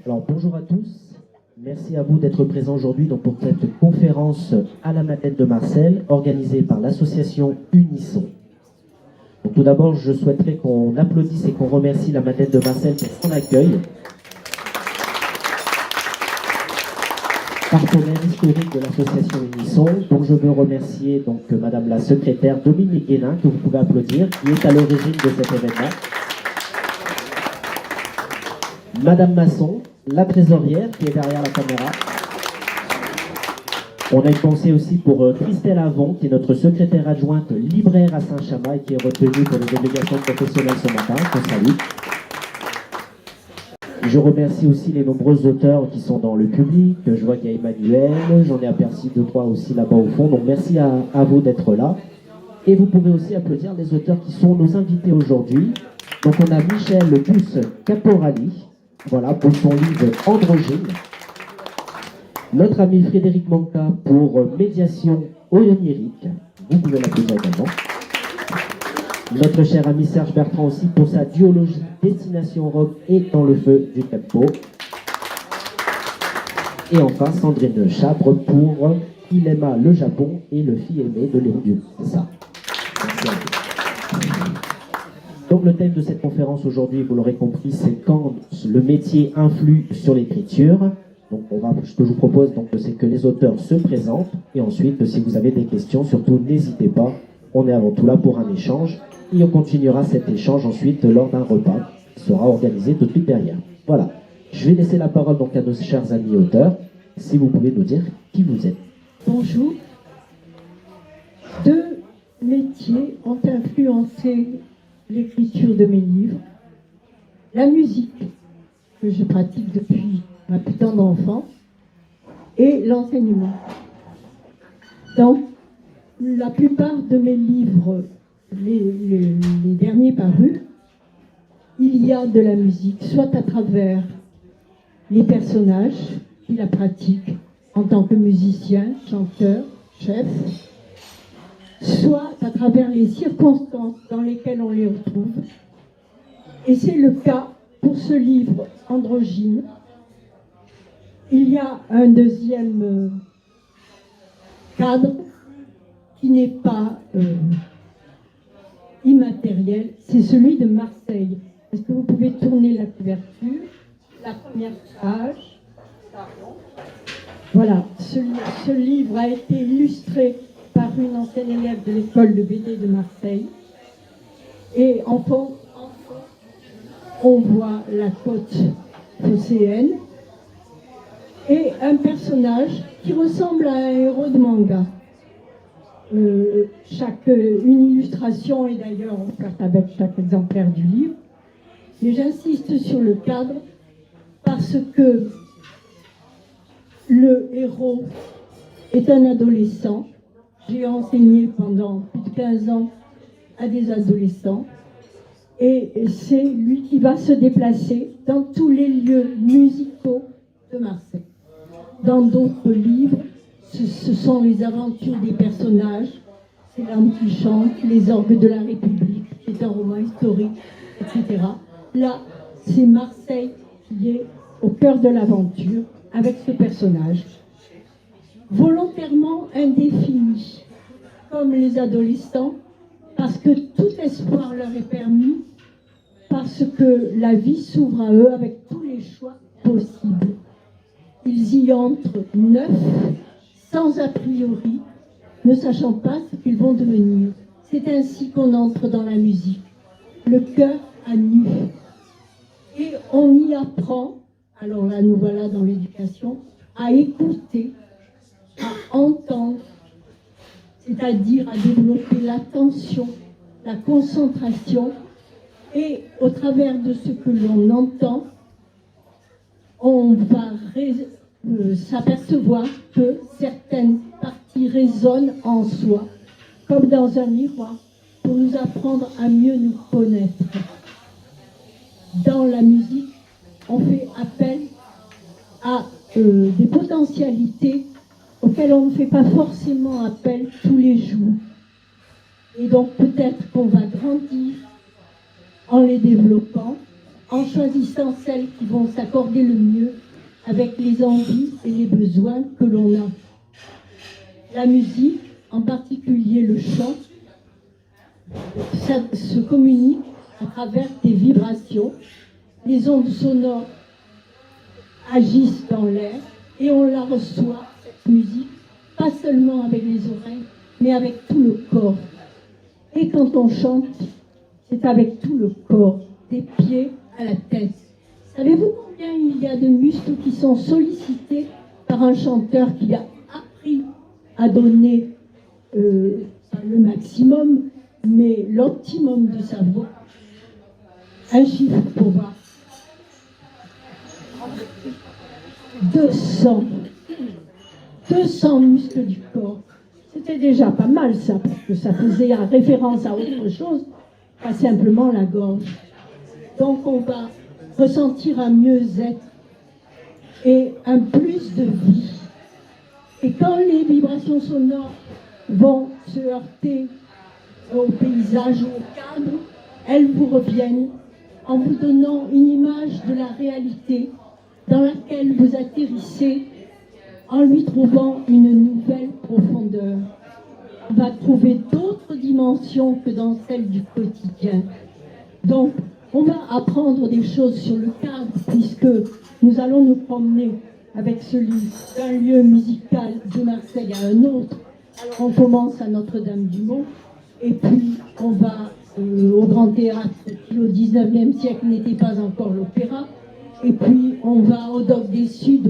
Alors bonjour à tous, merci à vous d'être présents aujourd'hui pour cette conférence à la Madeleine de Marseille organisée par l'association Unisson. Donc, tout d'abord, je souhaiterais qu'on applaudisse et qu'on remercie la Madeleine de Marseille pour son accueil. Partenaire historique de l'association Unisson, dont je veux remercier Madame la secrétaire Dominique Guénin, que vous pouvez applaudir, qui est à l'origine de cet événement. Madame Masson, la trésorière, qui est derrière la caméra. On a une pensée aussi pour Christelle Avon, qui est notre secrétaire adjointe libraire à Saint-Chamas et qui est retenue pour les obligations professionnelles ce matin, qu'on salue. Je remercie aussi les nombreux auteurs qui sont dans le public. Je vois qu'il y a Emmanuel, j'en ai aperçu 2-3 aussi là-bas au fond. Donc merci à vous d'être là. Et vous pouvez aussi applaudir les auteurs qui sont nos invités aujourd'hui. Donc on a Michel Bus Caporali, voilà, pour son livre Androgyne. Notre ami Frédéric Manca pour Médiation onirique. Vous pouvez l'applaudir également. Notre cher ami Serge Bertrand aussi pour sa duologie Destination Rock et Dans le feu du tempo. Et enfin Sandrine Chabre pour Il aima le Japon et le fit aimer de Léon Dieu. C'est ça. Merci à vous. Donc le thème de cette conférence aujourd'hui, vous l'aurez compris, c'est quand le métier influe sur l'écriture. Donc ce que je vous propose, c'est que les auteurs se présentent et ensuite, si vous avez des questions, surtout n'hésitez pas. On est avant tout là pour un échange et on continuera cet échange ensuite lors d'un repas qui sera organisé tout de suite derrière. Voilà. Je vais laisser la parole à nos chers amis auteurs. Si vous pouvez nous dire qui vous êtes. Bonjour. Deux métiers ont influencé l'écriture de mes livres. La musique, que je pratique depuis ma plus tendre enfance, et l'enseignement. Dans la plupart de mes livres, les derniers parus, il y a de la musique, soit à travers les personnages qui la pratiquent en tant que musicien, chanteur, chef, soit à travers les circonstances dans lesquelles on les retrouve. Et c'est le cas pour ce livre Androgyne. Il y a un deuxième cadre qui n'est pas immatériel, c'est celui de Marseille. Est-ce que vous pouvez tourner la couverture, la première page? Voilà, ce livre a été illustré par une ancienne élève de l'école de BD de Marseille. Et en fond, on voit la côte phocéenne et un personnage qui ressemble à un héros de manga. Une illustration est d'ailleurs offerte avec chaque exemplaire du livre. Mais j'insiste sur le cadre parce que le héros est un adolescent. J'ai enseigné pendant plus de 15 ans à des adolescents. Et c'est lui qui va se déplacer dans tous les lieux musicaux de Marseille. Dans d'autres livres, ce sont les aventures des personnages, c'est l'âme qui chante, les orgues de la République, qui est un roman historique, etc. Là, c'est Marseille qui est au cœur de l'aventure avec ce personnage. Volontairement indéfini, comme les adolescents, parce que tout espoir leur est permis, parce que la vie s'ouvre à eux avec tous les choix possibles. Ils y entrent neufs, sans a priori, ne sachant pas ce qu'ils vont devenir. C'est ainsi qu'on entre dans la musique, le cœur à nu. Et on y apprend, alors là nous voilà dans l'éducation, à écouter, à entendre, c'est-à-dire à développer l'attention, la concentration, et au travers de ce que l'on entend, on va s'apercevoir que certaines parties résonnent en soi, comme dans un miroir, pour nous apprendre à mieux nous connaître. Dans la musique, on fait appel à des potentialités auxquelles on ne fait pas forcément appel tous les jours. Et donc peut-être qu'on va grandir en les développant, en choisissant celles qui vont s'accorder le mieux avec les envies et les besoins que l'on a. La musique, en particulier le chant, ça se communique à travers des vibrations. Les ondes sonores agissent dans l'air et on la reçoit, cette musique, pas seulement avec les oreilles, mais avec tout le corps. Et quand on chante, c'est avec tout le corps, des pieds à la tête. Savez-vous combien il y a de muscles qui sont sollicités par un chanteur qui a appris à donner pas le maximum, mais l'optimum de sa voix? Un chiffre pour voir. 200 muscles du corps. C'était déjà pas mal ça, parce que ça faisait référence à autre chose, pas simplement la gorge. Donc on va ressentir un mieux-être et un plus de vie. Et quand les vibrations sonores vont se heurter au paysage ou au cadre, elles vous reviennent en vous donnant une image de la réalité dans laquelle vous atterrissez en lui trouvant une nouvelle profondeur. On va trouver d'autres dimensions que dans celles du quotidien. Donc, on va apprendre des choses sur le cadre, puisque nous allons nous promener avec celui d'un lieu musical de Marseille à un autre. Alors, on commence à Notre-Dame-du-Mont, et puis on va au Grand Théâtre, qui au XIXe siècle n'était pas encore l'opéra, et puis on va au Dock des Suds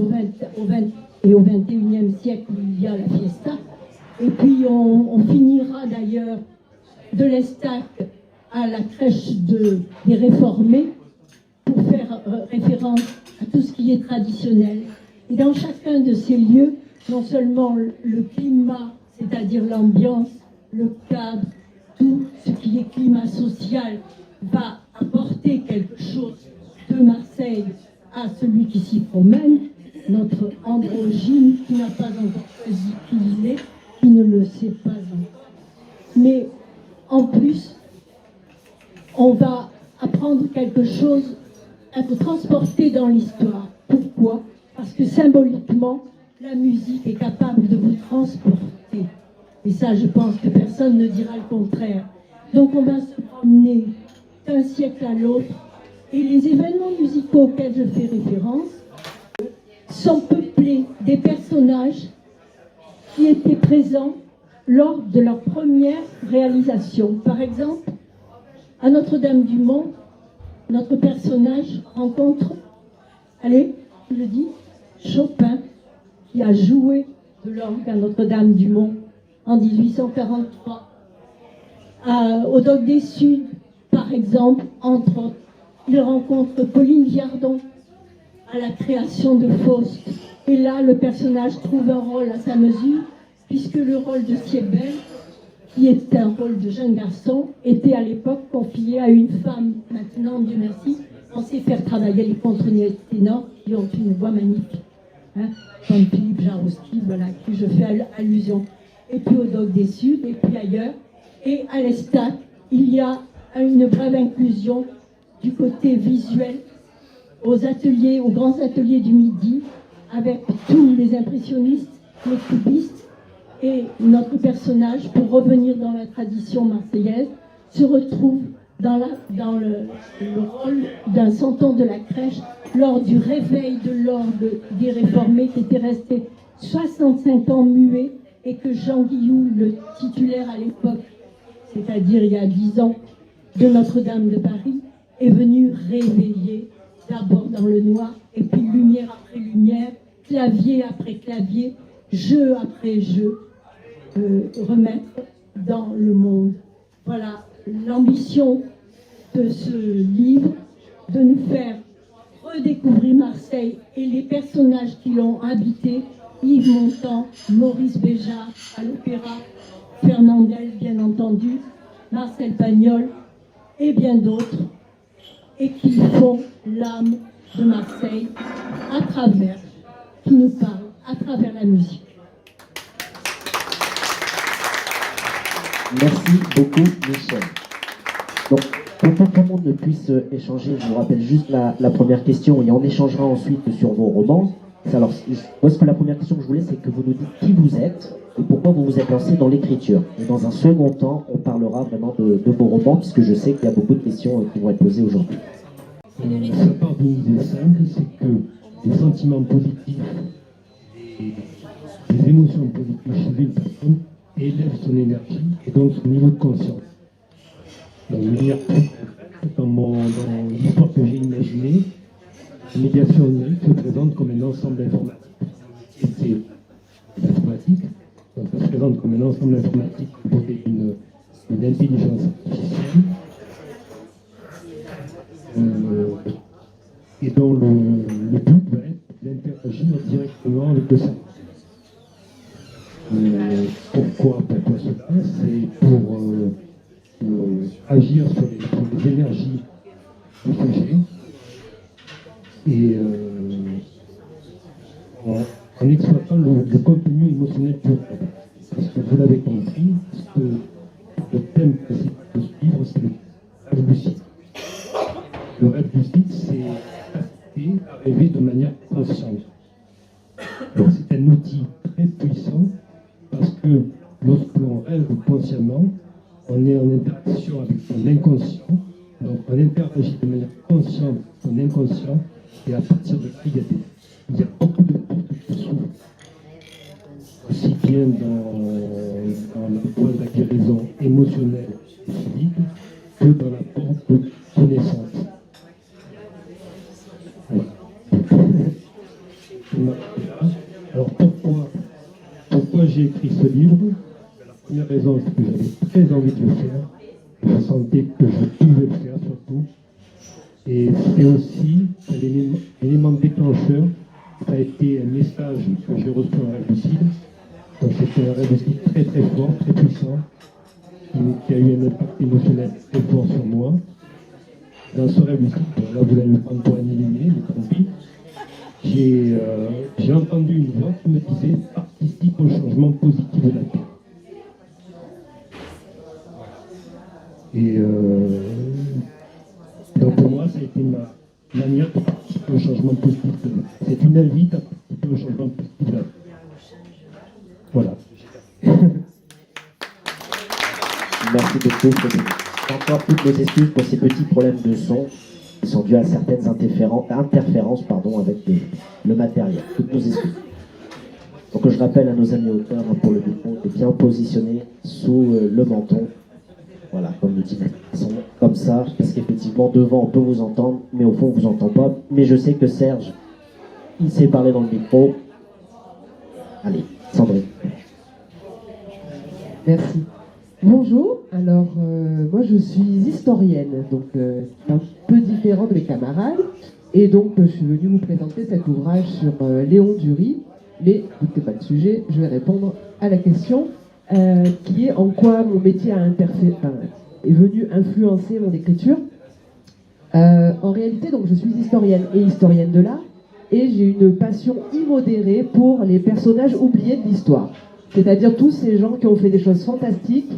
et au XXIe siècle où il y a la fiesta, et puis on finira d'ailleurs de l'Estac à la crèche des Réformés pour faire référence à tout ce qui est traditionnel. Et dans chacun de ces lieux, non seulement le climat, c'est-à-dire l'ambiance, le cadre, tout ce qui est climat social va apporter quelque chose de Marseille à celui qui s'y promène, notre androgyne qui n'a pas encore choisi qui il est, qui ne le sait pas encore. Mais en plus, on va apprendre quelque chose, être transporté dans l'histoire. Pourquoi? Parce que symboliquement, la musique est capable de vous transporter. Et ça, je pense que personne ne dira le contraire. Donc on va se promener d'un siècle à l'autre. Et les événements musicaux auxquels je fais référence sont peuplés des personnages qui étaient présents lors de leur première réalisation. Par exemple, à Notre-Dame-du-Mont, notre personnage rencontre, allez, je le dis, Chopin, qui a joué de l'orgue à Notre-Dame-du-Mont en 1843. Au Dock des Suds, par exemple, entre autres, il rencontre Pauline Viardon à la création de Faust. Et là, le personnage trouve un rôle à sa mesure, puisque le rôle de Siebel, qui est un rôle de jeune garçon, était à l'époque confié à une femme. Maintenant, Dieu merci, on sait faire travailler les contre-ténors qui ont une voix magnifique. Comme Philippe Jarouski, voilà, à qui je fais allusion. Et puis au Dock des Suds, et puis ailleurs. Et à l'Estac, il y a une brève inclusion du côté visuel aux ateliers, aux grands ateliers du Midi, avec tous les impressionnistes, les cubistes, et notre personnage, pour revenir dans la tradition marseillaise, se retrouve dans le rôle d'un santon de la crèche lors du réveil de l'orgue des Réformés qui était resté 65 ans muet et que Jean Guillou, le titulaire à l'époque, c'est-à-dire il y a 10 ans, de Notre-Dame de Paris, est venu réveiller d'abord dans le noir et puis lumière après lumière, clavier après clavier, jeu après jeu, remettre dans le monde. Voilà l'ambition de ce livre, de nous faire redécouvrir Marseille et les personnages qui l'ont habité, Yves Montand, Maurice Béjart à l'opéra, Fernandel bien entendu, Marcel Pagnol et bien d'autres, et qui font l'âme de Marseille à travers, qui nous parlent à travers la musique. Merci beaucoup, Michel. Donc, Pour que tout le monde puisse échanger, je vous rappelle juste la première question et on échangera ensuite sur vos romans. Alors, moi, la première question que je voulais, c'est que vous nous dites qui vous êtes et pourquoi vous vous êtes lancé dans l'écriture. Et dans un second temps, on parlera vraiment de vos romans, puisque je sais qu'il y a beaucoup de questions qui vont être posées aujourd'hui. Ça part d'une idée simple, c'est que les sentiments positifs et les émotions positives chez une personne élèvent son énergie et donc son niveau de conscience. Donc, dans l'histoire que j'ai imaginée, la médiation onirique se présente comme un ensemble informatique. Et c'est l'informatique, donc ça se présente comme un ensemble informatique composé d'une intelligence artificielle et dont le but va être d'interagir directement avec le cerveau. Pourquoi cela? C'est pour agir sur les énergies du sujet et en exploitant le contenu émotionnel pur. Parce que vous l'avez compris, le thème principal de ce livre, c'est le rêve lucide. Le rêve lucide, c'est capacité à rêver de manière consciente. Donc c'est un outil très puissant parce que lorsque l'on rêve consciemment, on est en interaction avec son inconscient, donc on interagit de manière consciente avec son inconscient, et à partir de là, il y a beaucoup de portes qui s'ouvrent, aussi bien dans la voie de la guérison émotionnelle et physique que dans la porte de connaissance. Voilà. Alors pourquoi j'ai écrit ce livre? La première raison, c'est que j'avais très envie de le faire. Je sentais que je pouvais le faire surtout. Et c'est aussi un élément déclencheur. Ça a été un message que j'ai reçu en rêve lucide. Donc c'était un rêve lucide très très fort, très puissant, qui a eu un impact émotionnel très fort sur moi. Dans ce rêve lucide, là vous allez me prendre pour un illuminé, mais tant pis. J'ai entendu une voix qui me disait « participe au changement positif de la Terre ». Et donc pour moi, ça a été ma manière de participer au changement positif de la Terre. C'est une invite à participer au changement positif de la Terre. Voilà. Merci beaucoup. Encore toutes nos excuses pour ces petits problèmes de son qui sont dus à certaines interférences avec le matériel. Toutes nos excuses. Donc je rappelle à nos amis auteurs pour le micro de bien positionner sous le menton. Voilà, comme le dit Nathan, comme ça, parce qu'effectivement devant on peut vous entendre, mais au fond on vous entend pas. Mais je sais que Serge, il sait parler dans le micro. Allez, Sandrine. Merci. Bonjour, alors moi je suis historienne, donc un peu différent de mes camarades, et donc je suis venue vous présenter cet ouvrage sur Léon Dury, mais écoutez pas le sujet, je vais répondre à la question qui est en quoi mon métier est venu influencer mon écriture. En réalité, donc je suis historienne et historienne de l'art, et j'ai une passion immodérée pour les personnages oubliés de l'histoire, c'est-à-dire tous ces gens qui ont fait des choses fantastiques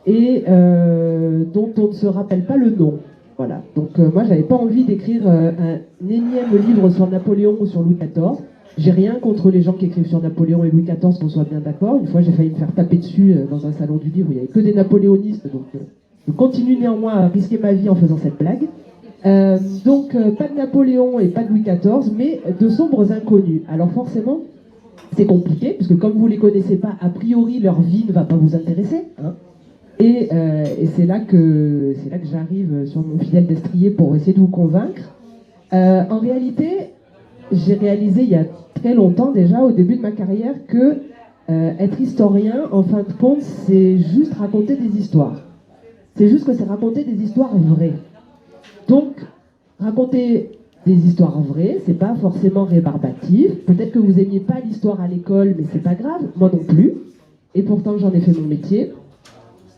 et dont on ne se rappelle pas le nom. Voilà. Donc moi, j'avais pas envie d'écrire un énième livre sur Napoléon ou sur Louis XIV. J'ai rien contre les gens qui écrivent sur Napoléon et Louis XIV, qu'on soit bien d'accord. Une fois, j'ai failli me faire taper dessus dans un salon du livre où il n'y avait que des napoléonistes. Donc je continue néanmoins à risquer ma vie en faisant cette blague. Donc pas de Napoléon et pas de Louis XIV, mais de sombres inconnus. Alors forcément, c'est compliqué, puisque comme vous ne les connaissez pas, a priori, leur vie ne va pas vous intéresser. Hein. Et c'est là que j'arrive sur mon fidèle destrier pour essayer de vous convaincre. En réalité, j'ai réalisé il y a très longtemps déjà, au début de ma carrière, que être historien, en fin de compte, c'est juste raconter des histoires. C'est juste que c'est raconter des histoires vraies. Donc, raconter des histoires vraies, c'est pas forcément rébarbatif. Peut-être que vous n'aimiez pas l'histoire à l'école, mais c'est pas grave, moi non plus. Et pourtant, j'en ai fait mon métier.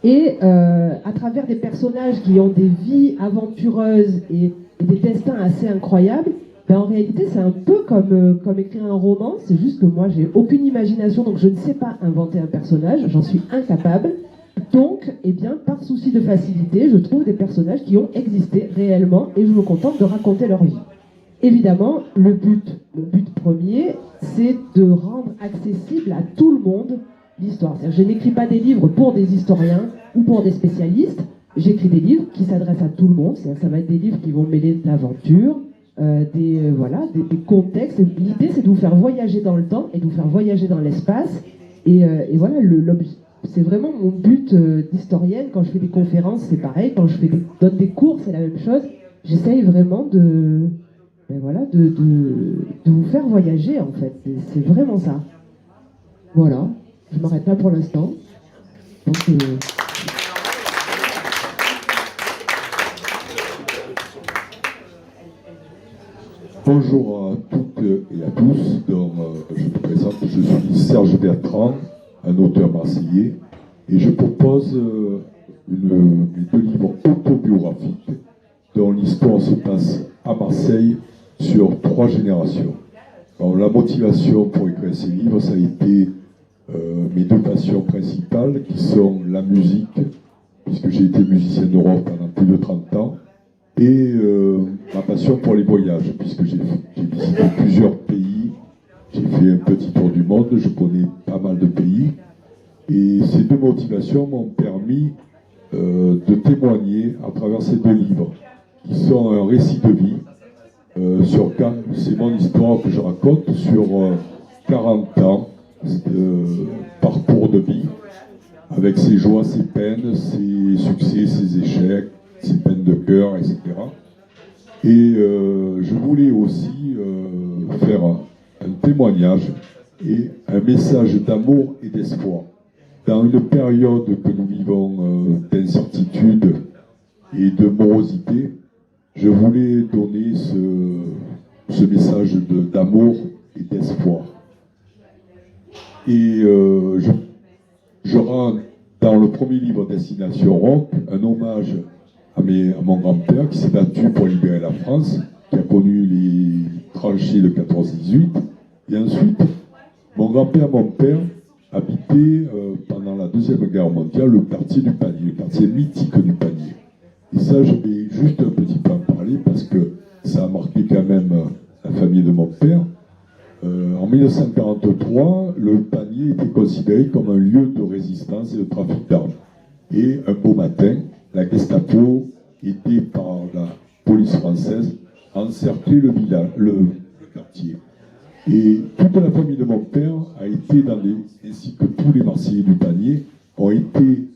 Et à travers des personnages qui ont des vies aventureuses et des destins assez incroyables, ben en réalité, c'est un peu comme écrire un roman. C'est juste que moi, j'ai aucune imagination, donc je ne sais pas inventer un personnage. J'en suis incapable. Donc, eh bien, par souci de facilité, je trouve des personnages qui ont existé réellement et je me contente de raconter leur vie. Évidemment, le but premier, c'est de rendre accessible à tout le monde l'histoire. C'est-à-dire, je n'écris pas des livres pour des historiens ou pour des spécialistes, j'écris des livres qui s'adressent à tout le monde. C'est-à-dire, ça va être des livres qui vont mêler de l'aventure, des contextes. L'idée, c'est de vous faire voyager dans le temps et de vous faire voyager dans l'espace. Et voilà, c'est vraiment mon but d'historienne. Quand je fais des conférences, c'est pareil. Quand je donne des cours, c'est la même chose. J'essaye vraiment de vous faire voyager, en fait. C'est vraiment ça. Voilà. Je m'arrête là pour l'instant. Donc, Bonjour à toutes et à tous. Donc, je me présente, je suis Serge Bertrand, un auteur marseillais, et je propose mes 2 livres autobiographiques dont l'histoire se passe à Marseille sur 3 générations. Alors, la motivation pour écrire ces livres, ça a été mes 2 passions principales, qui sont la musique, puisque j'ai été musicien de rock pendant plus de 30 ans, et ma passion pour les voyages, puisque j'ai visité plusieurs pays, j'ai fait un petit tour du monde, je connais pas mal de pays, et ces 2 motivations m'ont permis de témoigner à travers ces 2 livres, qui sont un récit de vie, c'est mon histoire que je raconte sur 40 ans de parcours de vie, avec ses joies, ses peines, ses succès, ses échecs, ses peines de cœur, etc. Et je voulais aussi faire un témoignage et un message d'amour et d'espoir. Dans une période que nous vivons d'incertitude et de morosité, je voulais donner ce message d'amour et d'espoir. Et je rends dans le premier livre Destination Rock un hommage à mon grand-père qui s'est battu pour libérer la France, qui a connu les tranchées de 14-18. Et ensuite, mon père habitait pendant la Deuxième Guerre mondiale le quartier du Panier, le quartier mythique du Panier. Et ça, je vais juste un petit peu en parler parce que ça a marqué quand même la famille de mon père. En 1943, le Panier était considéré comme un lieu de résistance et de trafic d'armes. Et un beau matin, la Gestapo, aidée par la police française, a encerclé le quartier. Et toute la famille de mon père a été ainsi que tous les Marseillais du Panier, ont été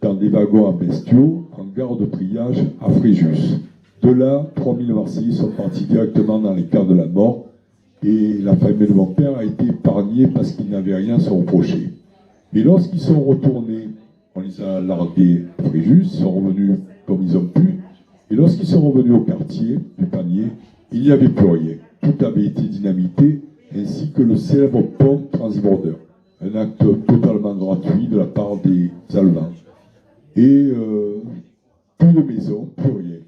dans des wagons à bestiaux en gare de triage à Fréjus. De là, 3000 Marseillais sont partis directement dans les camps de la mort. Et la famille de mon père a été épargnée parce qu'ils n'avaient rien à se reprocher. Mais lorsqu'ils sont retournés, on les a largués à Fréjus, ils sont revenus comme ils ont pu. Et lorsqu'ils sont revenus au quartier du Panier, il n'y avait plus rien. Tout avait été dynamité, ainsi que le célèbre pont transbordeur. Un acte totalement gratuit de la part des Allemands. Et plus de maison, plus rien.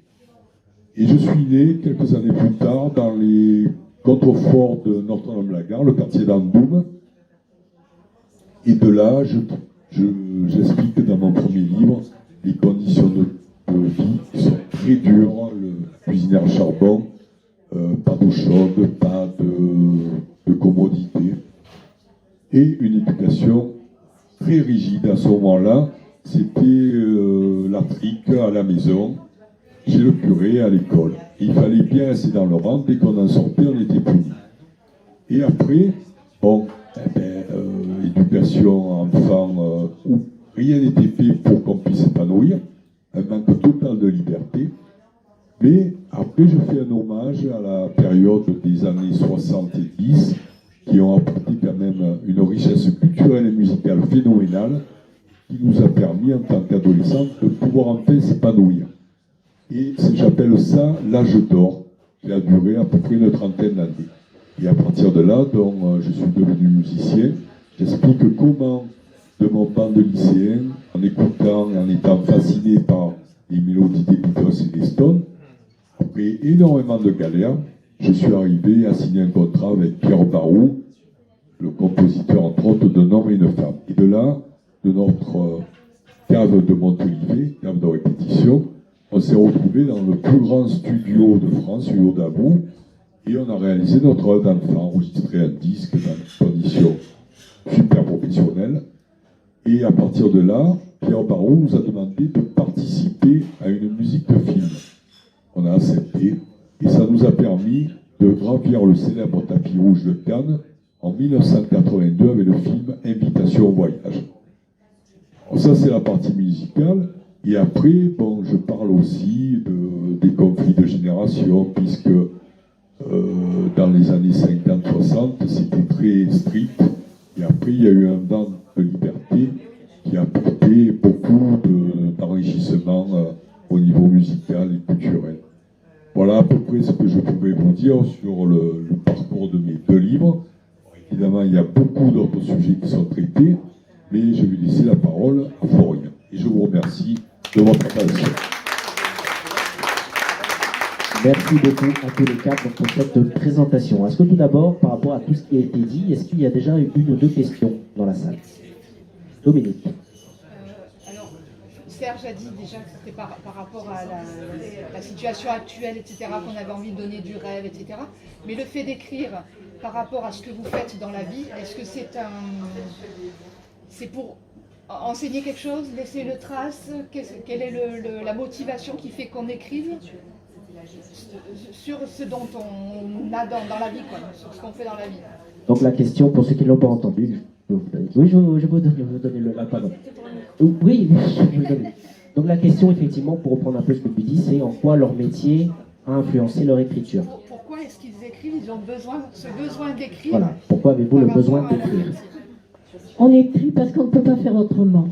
Et je suis né quelques années plus tard dans les contreforts de Notre-Dame-la-Gare, le quartier d'Andoum. Et de là, j'explique dans mon premier livre les conditions de vie qui sont très dures, le cuisiner à charbon, pas d'eau chaude, pas de commodité, et une éducation très rigide. À ce moment-là, c'était la trique à la maison, chez le curé, à l'école. Il fallait bien rester dans le rang, dès qu'on en sortait, on était puni. Et après, éducation enfant, où rien n'était fait pour qu'on puisse s'épanouir, un manque total de liberté. Mais après, je fais un hommage à la période des années 70, qui ont apporté quand même une richesse culturelle et musicale phénoménale, qui nous a permis, en tant qu'adolescents, de pouvoir enfin s'épanouir. Et j'appelle ça l'âge d'or, qui a duré à peu près une trentaine d'années. Et à partir de là, donc, je suis devenu musicien. J'explique comment, de mon banc de lycéens, en écoutant et en étant fasciné par les mélodies des Beatles et des Stones, après énormément de galères, je suis arrivé à signer un contrat avec Pierre Barou, le compositeur entre autres de Homme et une femme. Et de là, de notre cave de Montolivet, cave de répétition. On s'est retrouvé dans le plus grand studio de France, studio d'Abou, et on a réalisé notre œuvre d'enfant, enregistré un disque dans des conditions super professionnelles. Et à partir de là, Pierre Barrault nous a demandé de participer à une musique de film. On a accepté, et ça nous a permis de gravir le célèbre tapis rouge de Cannes en 1982 avec le film Invitation au voyage. Alors ça, c'est la partie musicale. Et après, bon, je parle aussi des conflits de génération, puisque dans les années 50-60, c'était très strict. Et après, il y a eu un vent de liberté qui a apporté beaucoup d'enrichissement au niveau musical et culturel. Voilà à peu près ce que je pouvais vous dire sur le parcours de mes 2 livres. Évidemment, il y a beaucoup d'autres sujets qui sont traités, mais je vais laisser la parole à Florian. Et je vous remercie de votre attention. Merci beaucoup à tous les quatre pour cette présentation. Est-ce que tout d'abord, par rapport à tout ce qui a été dit, est-ce qu'il y a déjà une ou deux questions dans la salle? Dominique. Alors, Serge a dit déjà que c'était par rapport à la situation actuelle, etc., qu'on avait envie de donner du rêve, etc. Mais le fait d'écrire par rapport à ce que vous faites dans la vie, est-ce que c'est pour enseigner quelque chose, laisser une trace? Quelle est la motivation qui fait qu'on écrive sur ce dont on a dans la vie, quoi, sur ce qu'on fait dans la vie? Donc la question, pour ceux qui ne l'ont pas entendu, oui, je vais vous donner la parole. Oui, je vais vous donner. Donc la question, effectivement, pour reprendre un peu ce que tu dis, c'est en quoi leur métier a influencé leur écriture. Pourquoi est-ce qu'ils écrivent? Ils ont ce besoin d'écrire. Voilà, pourquoi avez-vous le besoin d'écrire? On écrit parce qu'on ne peut pas faire autrement.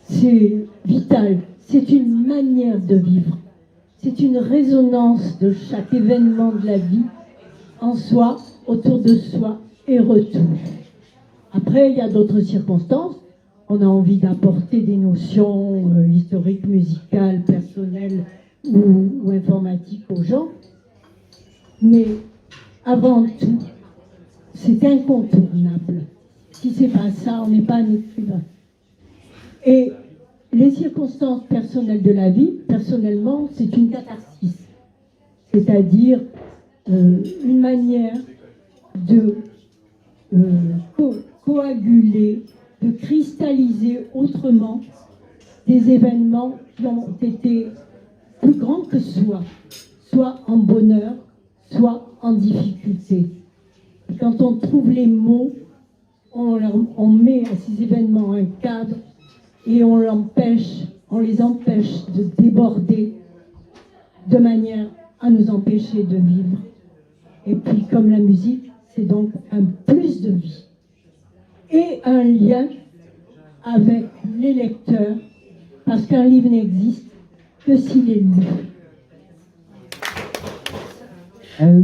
C'est vital, c'est une manière de vivre. C'est une résonance de chaque événement de la vie, en soi, autour de soi et retour. Après, il y a d'autres circonstances. On a envie d'apporter des notions historiques, musicales, personnelles ou informatiques aux gens. Mais avant tout, c'est incontournable. Si c'est pas ça, on n'est pas un écrivain. Et les circonstances personnelles de la vie, personnellement, c'est une catharsis. C'est-à-dire une manière de coaguler, de cristalliser autrement des événements qui ont été plus grands que soi, soit en bonheur, soit en difficulté. Et quand on trouve les mots, on met à ces événements un cadre et on les empêche de déborder de manière à nous empêcher de vivre. Et puis, comme la musique, c'est donc un plus de vie et un lien avec les lecteurs, parce qu'un livre n'existe que s'il est lu.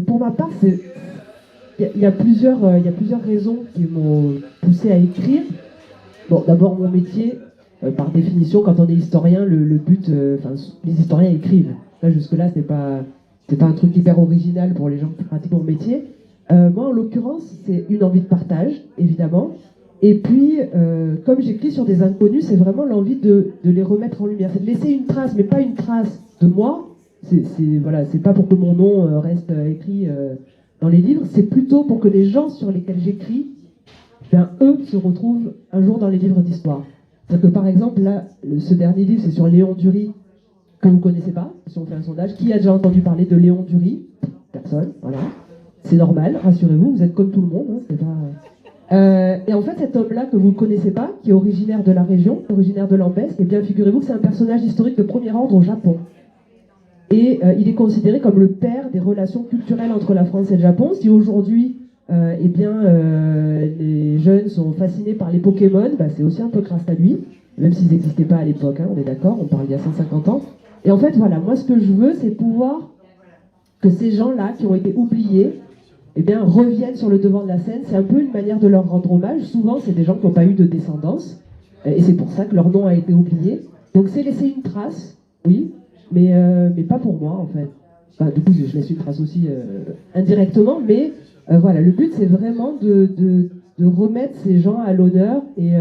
Pour ma part, il y a plusieurs raisons qui m'ont poussé à écrire. Bon, d'abord mon métier, par définition, quand on est historien, le but, les historiens écrivent. Là, jusque-là, c'est pas un truc hyper original pour les gens qui pratiquent mon métier. Moi, en l'occurrence, c'est une envie de partage, évidemment. Et puis, comme j'écris sur des inconnus, c'est vraiment l'envie de les remettre en lumière. C'est de laisser une trace, mais pas une trace de moi. C'est pas pour que mon nom reste écrit dans les livres. C'est plutôt pour que les gens sur lesquels j'écris, eux, se retrouvent un jour dans les livres d'histoire. C'est-à-dire que, par exemple, là, ce dernier livre, c'est sur Léon Dury, que vous ne connaissez pas, si on fait un sondage. Qui a déjà entendu parler de Léon Dury? Personne, voilà. C'est normal, rassurez-vous, vous êtes comme tout le monde. Hein, c'est pas... et en fait, cet homme-là que vous ne connaissez pas, qui est originaire de la région, originaire de Lambesc, eh bien, figurez-vous que c'est un personnage historique de premier ordre au Japon. Et il est considéré comme le père des relations culturelles entre la France et le Japon. Si aujourd'hui, les jeunes sont fascinés par les Pokémon, c'est aussi un peu grâce à lui, même s'ils n'existaient pas à l'époque, hein, on est d'accord, on parle il y a 150 ans. Et en fait, voilà, moi, ce que je veux, c'est pouvoir que ces gens-là, qui ont été oubliés, reviennent sur le devant de la scène. C'est un peu une manière de leur rendre hommage. Souvent, c'est des gens qui n'ont pas eu de descendance, et c'est pour ça que leur nom a été oublié. Donc, c'est laisser une trace, oui, mais pas pour moi, en fait. Du coup, je laisse une trace aussi indirectement, mais voilà, le but, c'est vraiment de remettre ces gens à l'honneur et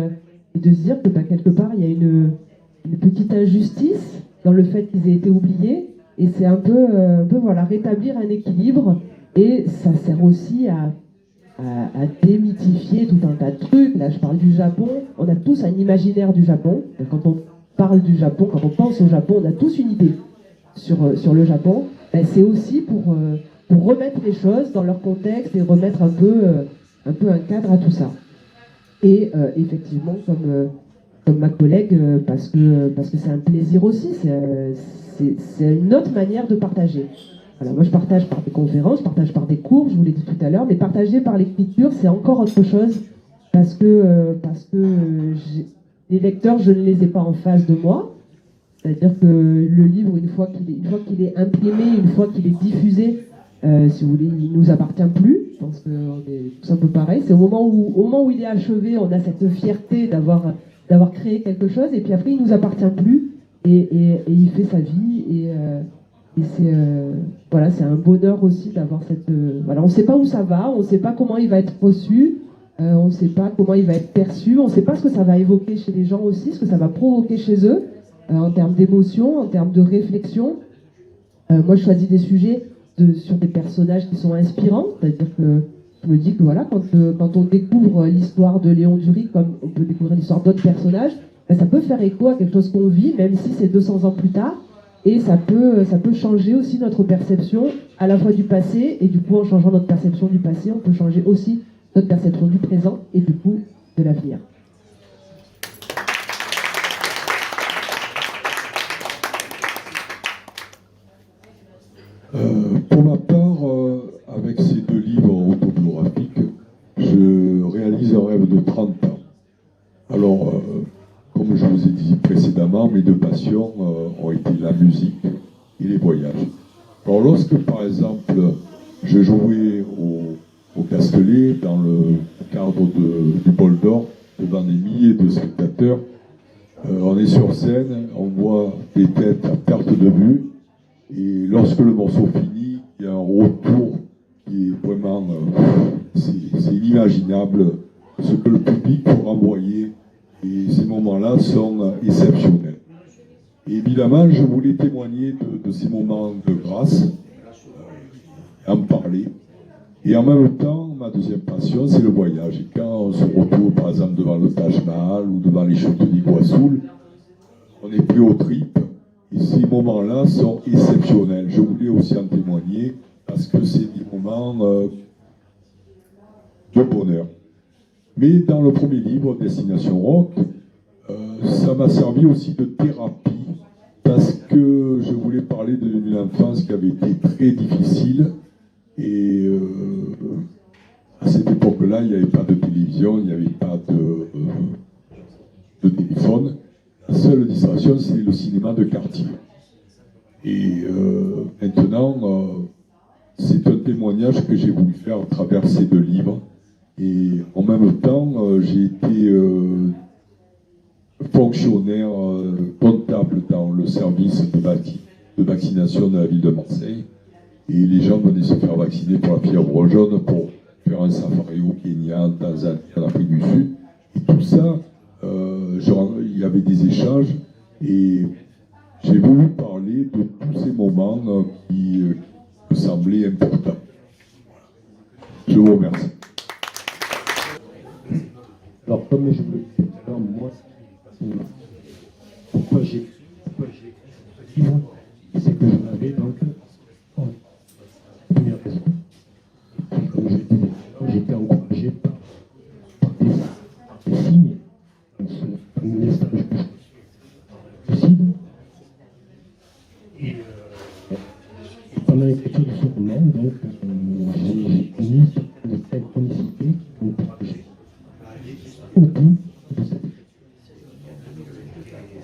et de se dire que quelque part, il y a une petite injustice dans le fait qu'ils aient été oubliés. Et c'est un peu voilà, rétablir un équilibre. Et ça sert aussi à démythifier tout un tas de trucs. Là, je parle du Japon. On a tous un imaginaire du Japon. Quand on parle du Japon, quand on pense au Japon, on a tous une idée sur le Japon. Ben, c'est aussi pour remettre les choses dans leur contexte et remettre un peu un cadre à tout ça. Et effectivement, comme ma collègue, parce que c'est un plaisir aussi, c'est une autre manière de partager. Voilà, moi je partage par des conférences, je partage par des cours, je vous l'ai dit tout à l'heure, mais partager par l'écriture, c'est encore autre chose, parce que les lecteurs, je ne les ai pas en face de moi. C'est-à-dire que le livre, une fois qu'il est imprimé, une fois qu'il est diffusé, si vous voulez, il ne nous appartient plus. Je pense qu'on est tous un peu pareil. C'est au moment où il est achevé, on a cette fierté d'avoir créé quelque chose, et puis après, il ne nous appartient plus, et il fait sa vie, et c'est voilà, c'est un bonheur aussi d'avoir cette... voilà, on ne sait pas où ça va, on ne sait pas comment il va être reçu, on ne sait pas comment il va être perçu, on ne sait pas ce que ça va évoquer chez les gens aussi, ce que ça va provoquer chez eux, en termes d'émotion, en termes de réflexion. Moi, je choisis des sujets sur des personnages qui sont inspirants, c'est-à-dire que je me dis que voilà, quand on découvre l'histoire de Léon Dury, comme on peut découvrir l'histoire d'autres personnages, ben, ça peut faire écho à quelque chose qu'on vit, même si c'est 200 ans plus tard, et ça peut changer aussi notre perception à la fois du passé, et du coup, en changeant notre perception du passé, on peut changer aussi notre perception du présent, et du coup, de l'avenir. Pour ma part, avec ces 2 livres autobiographiques, je réalise un rêve de 30 ans. Alors, comme je vous ai dit précédemment, mes 2 passions ont été la musique et les voyages. Alors, lorsque, par exemple, je jouais au Castellet dans le cadre du Bol d'Or, devant des milliers de spectateurs, on est sur scène, on voit des têtes à perte de vue, et lorsque le morceau finit, il y a un retour qui est vraiment... c'est inimaginable ce que le public peut renvoyer, et ces moments-là sont exceptionnels. Et évidemment, je voulais témoigner de ces moments de grâce, en parler. Et en même temps, ma deuxième passion, c'est le voyage. Et quand on se retrouve, par exemple, devant le Taj Mahal ou devant les châteaux d'Iguassou, on est pris aux tripes. Et ces moments-là sont exceptionnels. Je voulais aussi en témoigner parce que c'est des moments de bonheur. Mais dans le premier livre, Destination Rock, ça m'a servi aussi de thérapie parce que je voulais parler d'une enfance qui avait été très difficile. Et à cette époque-là, il n'y avait pas de télévision, il n'y avait pas de téléphone. La seule distraction, c'est le cinéma de quartier. Et maintenant, c'est un témoignage que j'ai voulu faire à travers ces 2 livres. Et en même temps, j'ai été fonctionnaire comptable dans le service de vaccination de la ville de Marseille. Et les gens venaient se faire vacciner pour la fièvre jaune, pour faire un safari au Kenya, en Tanzanie, en Afrique du Sud. Et tout ça, il y avait des échanges, et j'ai voulu parler de tous ces moments qui me semblaient importants. Je vous remercie. Alors, comme je vous le disais tout à l'heure, moi, pourquoi j'ai écrit ce livre, c'est que j'en avais donc première raison. Et puis, comme je le disais, j'étais encouragé par des signes, ce message possible. Et pendant l'écriture de ce roman, donc, j'ai connu certaines synchronicités qui m'ont encouragé au bout de cette écriture.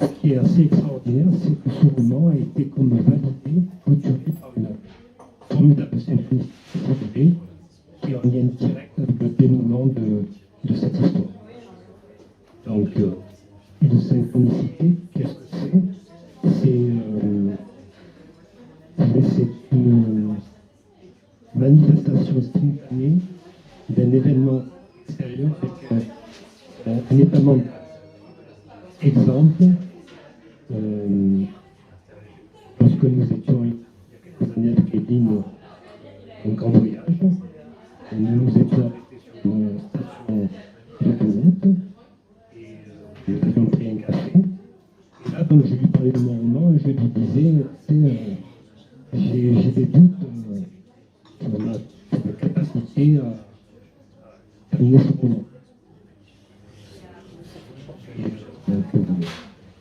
Ce qui est assez extraordinaire, c'est que ce roman a été comme validé, clôturé par une formidable synchronicité qui est en lien direct avec le dénouement de cette histoire. Donc, une synchronicité, qu'est-ce que c'est? C'est une manifestation spontanée d'un événement extérieur avec un état mental Exemple, lorsque nous étions avec Edine en grand voyage, nous étions dans une station d'autoroute et nous avions pris un café. Et là, donc, je lui parlais de mon roman et je lui disais, j'ai des doutes sur ma capacité à terminer ce roman.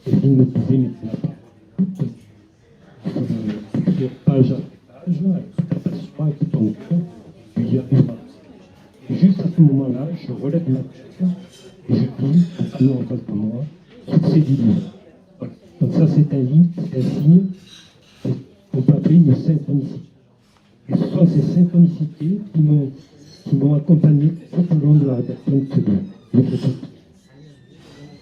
Edine me disait, mais tu n'as pas de doute, écrire page après page, avec toute ta passion, avec tout ton cœur, tu y arriveras. Et juste à ce moment-là, je relève ma tête et je dis, en face de moi, succès du livre. Voilà. Donc ça, c'est un livre, c'est un signe qu'on peut appeler une synchronicité. Et ce sont ces synchronicités qui m'ont accompagné tout au long de la rédaction de ce livre.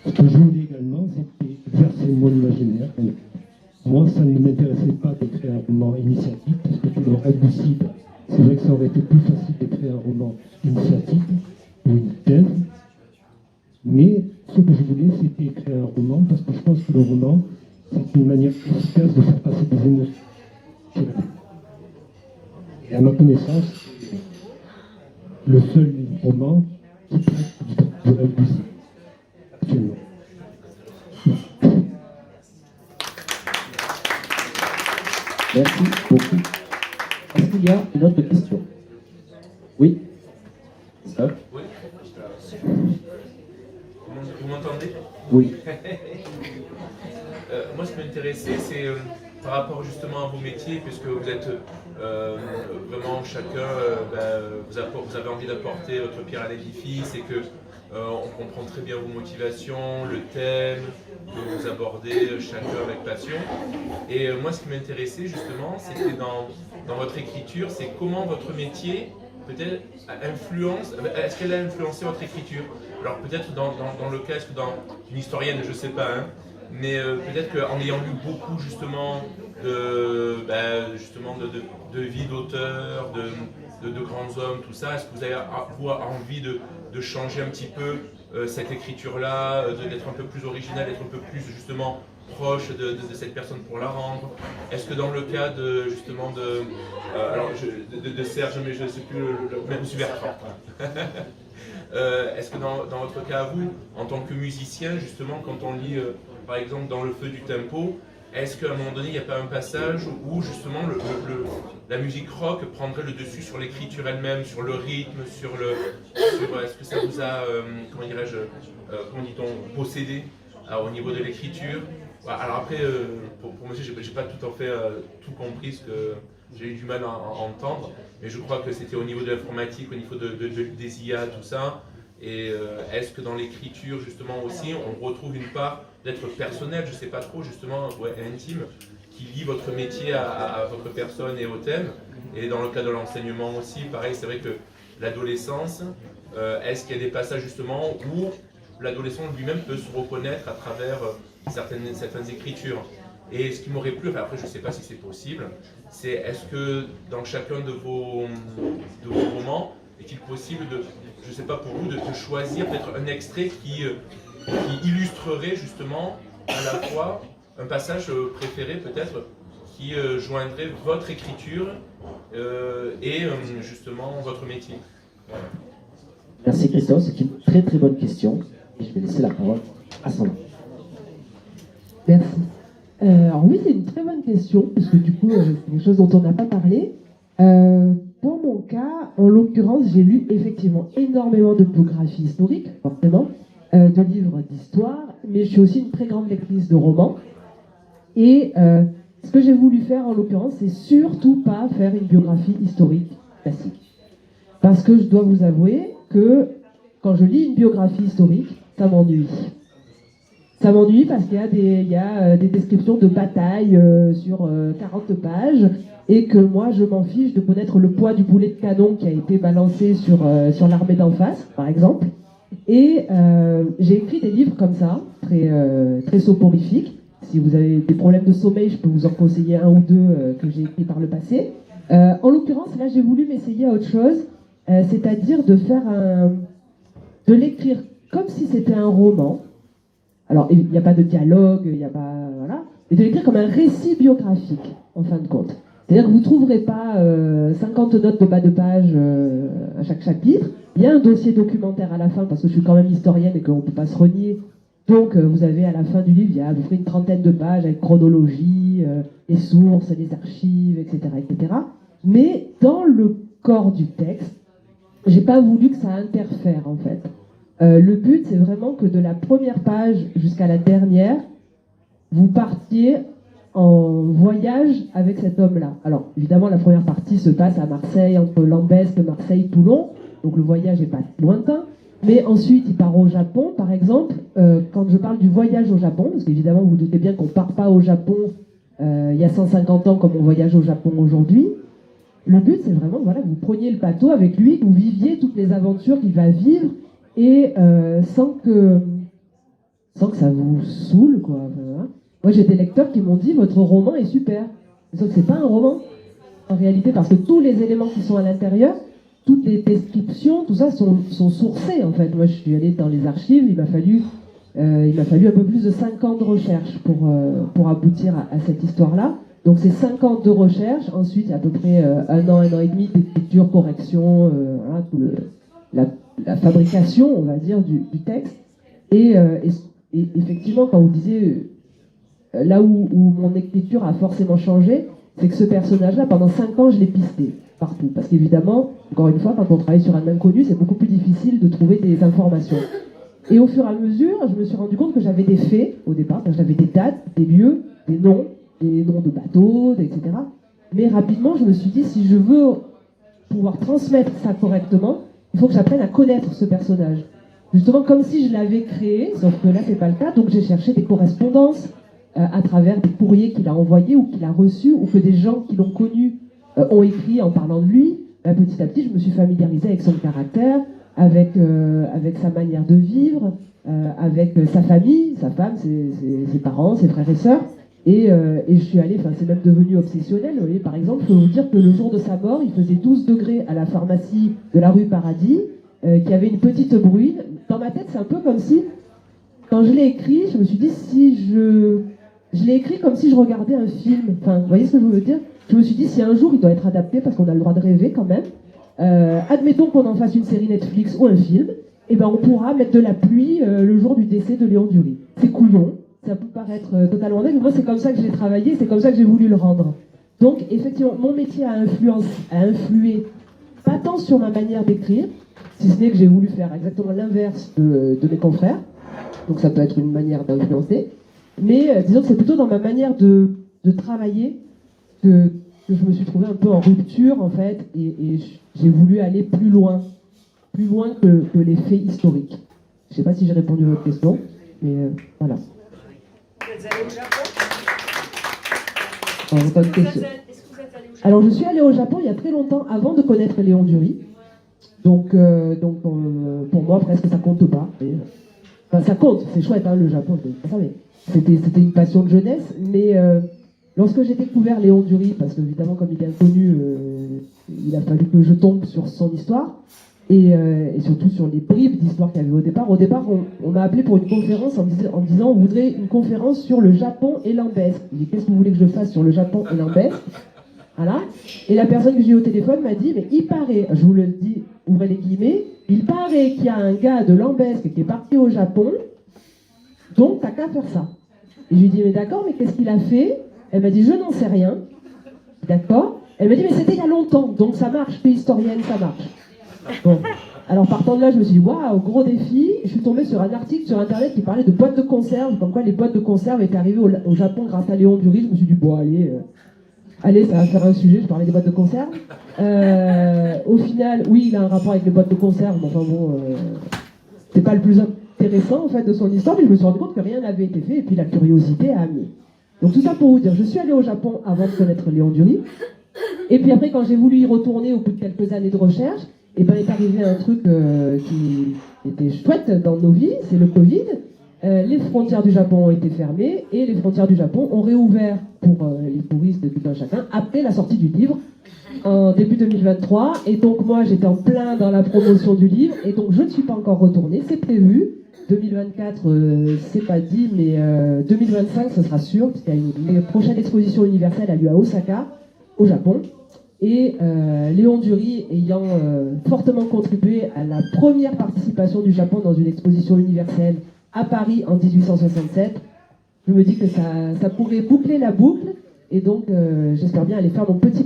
Ce que je voulais également, c'était exercer mon imaginaire. Donc, moi, ça ne m'intéressait pas d'écrire un roman initiatique, parce que tout le rêve lucide, c'est vrai que ça aurait été plus facile d'écrire un roman initiatique ou une thèse. Mais ce que je voulais, c'était écrire un roman, parce que je pense que le roman, c'est une manière efficace de faire passer des émotions. Et à ma connaissance, c'est le seul roman qui traite du rêve lucide. Actuellement. Merci beaucoup. Est-ce qu'il y a une autre question? Oui. Stop. Oui. Vous m'entendez? Oui. Moi, ce qui m'intéressait, c'est par rapport justement à vos métiers, puisque vous êtes vraiment chacun, vous avez envie d'apporter votre pierre à l'édifice et que on comprend très bien vos motivations, le thème que vous abordez chacun avec passion. Et moi, ce qui m'intéressait justement, c'était dans votre écriture, c'est comment votre métier peut-être est-ce qu'elle a influencé votre écriture? Alors peut-être dans le cas, est-ce que dans une historienne, je ne sais pas, hein, mais peut-être qu'en ayant lu beaucoup justement de vie d'auteur, de grands hommes, tout ça, est-ce que vous avez envie de changer un petit peu cette écriture-là, d'être un peu plus original, d'être un peu plus justement proche de cette personne pour la rendre? Est-ce que dans le cas de justement de Serge, mais je ne sais plus même Bertrand. Est-ce que dans votre cas à vous, en tant que musicien, justement, quand on lit par exemple dans Le Feu du Tempo, est-ce qu'à un moment donné, il n'y a pas un passage où justement la musique rock prendrait le dessus sur l'écriture elle-même, sur le rythme, est-ce que ça vous a, comment dirais-je, comment dit-on, possédé au niveau de l'écriture? Alors après, pour monsieur, j'ai pas tout en fait tout compris, ce que j'ai eu du mal à entendre, mais je crois que c'était au niveau de l'informatique, au niveau des IA, tout ça. Et est-ce que dans l'écriture, justement aussi, on retrouve une part d'être personnel, je sais pas trop, justement, intime, qui lie votre métier à votre personne et au thème? Et dans le cas de l'enseignement aussi, pareil, c'est vrai que l'adolescence, est-ce qu'il y a des passages justement où l'adolescent lui-même peut se reconnaître à travers certaines écritures? Et ce qui m'aurait plu, enfin après je ne sais pas si c'est possible, c'est est-ce que dans chacun de vos romans, est-il possible je ne sais pas pour vous, de choisir peut-être un extrait qui illustrerait justement à la fois un passage préféré peut-être qui joindrait votre écriture et justement votre métier? Voilà. Merci Christophe, c'est une très très bonne question. Et je vais laisser la parole à Sandra. Merci. Alors oui, c'est une très bonne question, parce que du coup, c'est quelque chose dont on n'a pas parlé. Pour mon cas, en l'occurrence, j'ai lu effectivement énormément de biographies historiques, forcément, de livres d'histoire, mais je suis aussi une très grande lectrice de romans. Et ce que j'ai voulu faire, en l'occurrence, c'est surtout pas faire une biographie historique classique. Parce que je dois vous avouer que quand je lis une biographie historique, ça m'ennuie. Ça m'ennuie parce qu'il y a des descriptions de batailles sur 40 pages et que moi, je m'en fiche de connaître le poids du boulet de canon qui a été balancé sur l'armée d'en face, par exemple. Et j'ai écrit des livres comme ça, très soporifiques. Si vous avez des problèmes de sommeil, je peux vous en conseiller un ou deux que j'ai écrits par le passé. En l'occurrence, là, j'ai voulu m'essayer à autre chose, c'est-à-dire de l'écrire comme si c'était un roman, Alors, il n'y a pas de dialogue, il n'y a pas... Voilà. Mais de l'écrire comme un récit biographique, en fin de compte. C'est-à-dire que vous ne trouverez pas 50 notes de bas de page à chaque chapitre. Il y a un dossier documentaire à la fin, parce que je suis quand même historienne et qu'on ne peut pas se renier. Donc, vous avez à la fin du livre, il y a à peu près une trentaine de pages avec chronologie, les sources, les archives, etc., etc. Mais dans le corps du texte, j'ai pas voulu que ça interfère, en fait. Le but, c'est vraiment que de la première page jusqu'à la dernière, vous partiez en voyage avec cet homme-là. Alors, évidemment, la première partie se passe à Marseille, entre Lambesc, Marseille, Toulon. Donc, le voyage n'est pas lointain. Mais ensuite, il part au Japon, par exemple. Quand je parle du voyage au Japon, parce qu'évidemment, vous vous doutez bien qu'on ne part pas au Japon il y a 150 ans comme on voyage au Japon aujourd'hui. Le but, c'est vraiment voilà, que vous preniez le bateau avec lui, que vous viviez toutes les aventures qu'il va vivre, et sans que ça vous saoule, quoi. Voilà. Moi, j'ai des lecteurs qui m'ont dit votre roman est super. Sauf que c'est pas un roman en réalité, parce que tous les éléments qui sont à l'intérieur, toutes les descriptions, tout ça sont sourcés en fait. Moi, je suis allée dans les archives, il m'a fallu un peu plus de 5 ans de recherche pour aboutir à cette histoire-là. Donc c'est 5 ans de recherche, ensuite il y a à peu près 1 an et demi d'écriture, correction, voilà, tout la fabrication, on va dire, du texte. Et effectivement, quand vous disiez là où mon écriture a forcément changé, c'est que ce personnage-là, pendant 5 ans, je l'ai pisté partout. Parce qu'évidemment, encore une fois, quand on travaille sur un inconnu, c'est beaucoup plus difficile de trouver des informations. Et au fur et à mesure, je me suis rendu compte que j'avais des faits, au départ, j'avais des dates, des lieux, des noms de bateaux, etc. Mais rapidement, je me suis dit, si je veux pouvoir transmettre ça correctement, il faut que j'apprenne à connaître ce personnage. Justement, comme si je l'avais créé, sauf que là, c'est pas le cas, donc j'ai cherché des correspondances à travers des courriers qu'il a envoyés ou qu'il a reçus, ou que des gens qui l'ont connu ont écrit en parlant de lui. Petit à petit, je me suis familiarisée avec son caractère, avec sa manière de vivre, avec sa famille, sa femme, ses parents, ses frères et sœurs. Et je suis allée, enfin c'est même devenu obsessionnel. Vous voyez, par exemple, je peux vous dire que le jour de sa mort, il faisait 12 degrés à la pharmacie de la rue Paradis, qu'il y avait une petite bruine. Dans ma tête, c'est un peu comme si, quand je l'ai écrit, je me suis dit, si je l'ai écrit comme si je regardais un film. Enfin, vous voyez ce que je veux dire? Je me suis dit, si un jour il doit être adapté, parce qu'on a le droit de rêver quand même, admettons qu'on en fasse une série Netflix ou un film, et ben on pourra mettre de la pluie le jour du décès de Léon Dury. C'est couillon. Ça peut paraître totalement dingue, mais moi c'est comme ça que je l'ai travaillé, c'est comme ça que j'ai voulu le rendre. Donc effectivement, mon métier a influé pas tant sur ma manière d'écrire, si ce n'est que j'ai voulu faire exactement l'inverse de mes confrères. Donc ça peut être une manière d'influencer. Mais disons que c'est plutôt dans ma manière de travailler que je me suis trouvée un peu en rupture en fait, et j'ai voulu aller plus loin que les faits historiques. Je ne sais pas si j'ai répondu à votre question, mais voilà. Vous êtes allé au Japon? Alors, bonne question. Est-ce que vous êtes allé au Japon? Alors, je suis allée au Japon il y a très longtemps, avant de connaître Léon Dury. Donc pour moi, presque ça compte pas. Enfin, ça compte, c'est chouette, hein, le Japon, mais c'était une passion de jeunesse. Mais lorsque j'ai découvert Léon Dury, parce qu'évidemment, comme il est inconnu, il a fallu que je tombe sur son histoire. Et surtout sur les bribes d'histoire qu'il y avait au départ. Au départ, on m'a appelé pour une conférence en me disant on voudrait une conférence sur le Japon et Lambesc. J'ai dit qu'est-ce que vous voulez que je fasse sur le Japon et Lambesc? Voilà. Et la personne que j'ai eu au téléphone m'a dit mais il paraît, je vous le dis, ouvrez les guillemets, il paraît qu'il y a un gars de Lambesc qui est parti au Japon, donc t'as qu'à faire ça. Et je lui ai dit mais d'accord, mais qu'est-ce qu'il a fait? Elle m'a dit je n'en sais rien. D'accord. Elle m'a dit mais c'était il y a longtemps, donc ça marche, t'es historienne, ça marche. Bon, alors partant de là, je me suis dit, waouh, gros défi. Je suis tombée sur un article sur internet qui parlait de boîtes de conserve, comme quoi les boîtes de conserve étaient arrivées au Japon grâce à Léon Dury. Je me suis dit, bon, allez, ça va faire un sujet, je parlais des boîtes de conserve. Au final, oui, il a un rapport avec les boîtes de conserve, mais enfin bon, c'est pas le plus intéressant en fait de son histoire, mais je me suis rendu compte que rien n'avait été fait, et puis la curiosité a amené. Donc tout ça pour vous dire, je suis allée au Japon avant de connaître Léon Dury, et puis après, quand j'ai voulu y retourner au bout de quelques années de recherche, et ben est arrivé un truc qui était chouette dans nos vies, c'est le Covid. Les frontières du Japon ont été fermées et les frontières du Japon ont réouvert pour les touristes de tout un chacun après la sortie du livre en début 2023. Et donc moi j'étais en plein dans la promotion du livre et donc je ne suis pas encore retournée. C'est prévu 2024, c'est pas dit, mais 2025, ce sera sûr, puisqu'il y a une prochaine exposition universelle a lieu à Osaka, au Japon. Et Léon Dury ayant fortement contribué à la première participation du Japon dans une exposition universelle à Paris en 1867, je me dis que ça pourrait boucler la boucle. Et donc, j'espère bien aller faire mon petit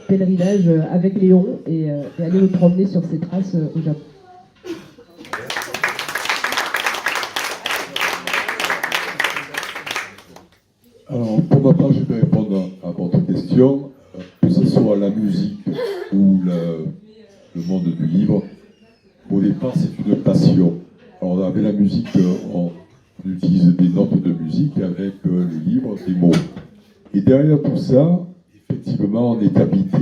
pèlerinage avec Léon et aller me promener sur ses traces au Japon. Alors, pour ma part, je vais répondre à votre question. Que ce soit la musique ou le monde du livre, au départ, c'est une passion. Alors, avec la musique, on utilise des notes de musique, avec les livres, des mots. Et derrière tout ça, effectivement, on est habité.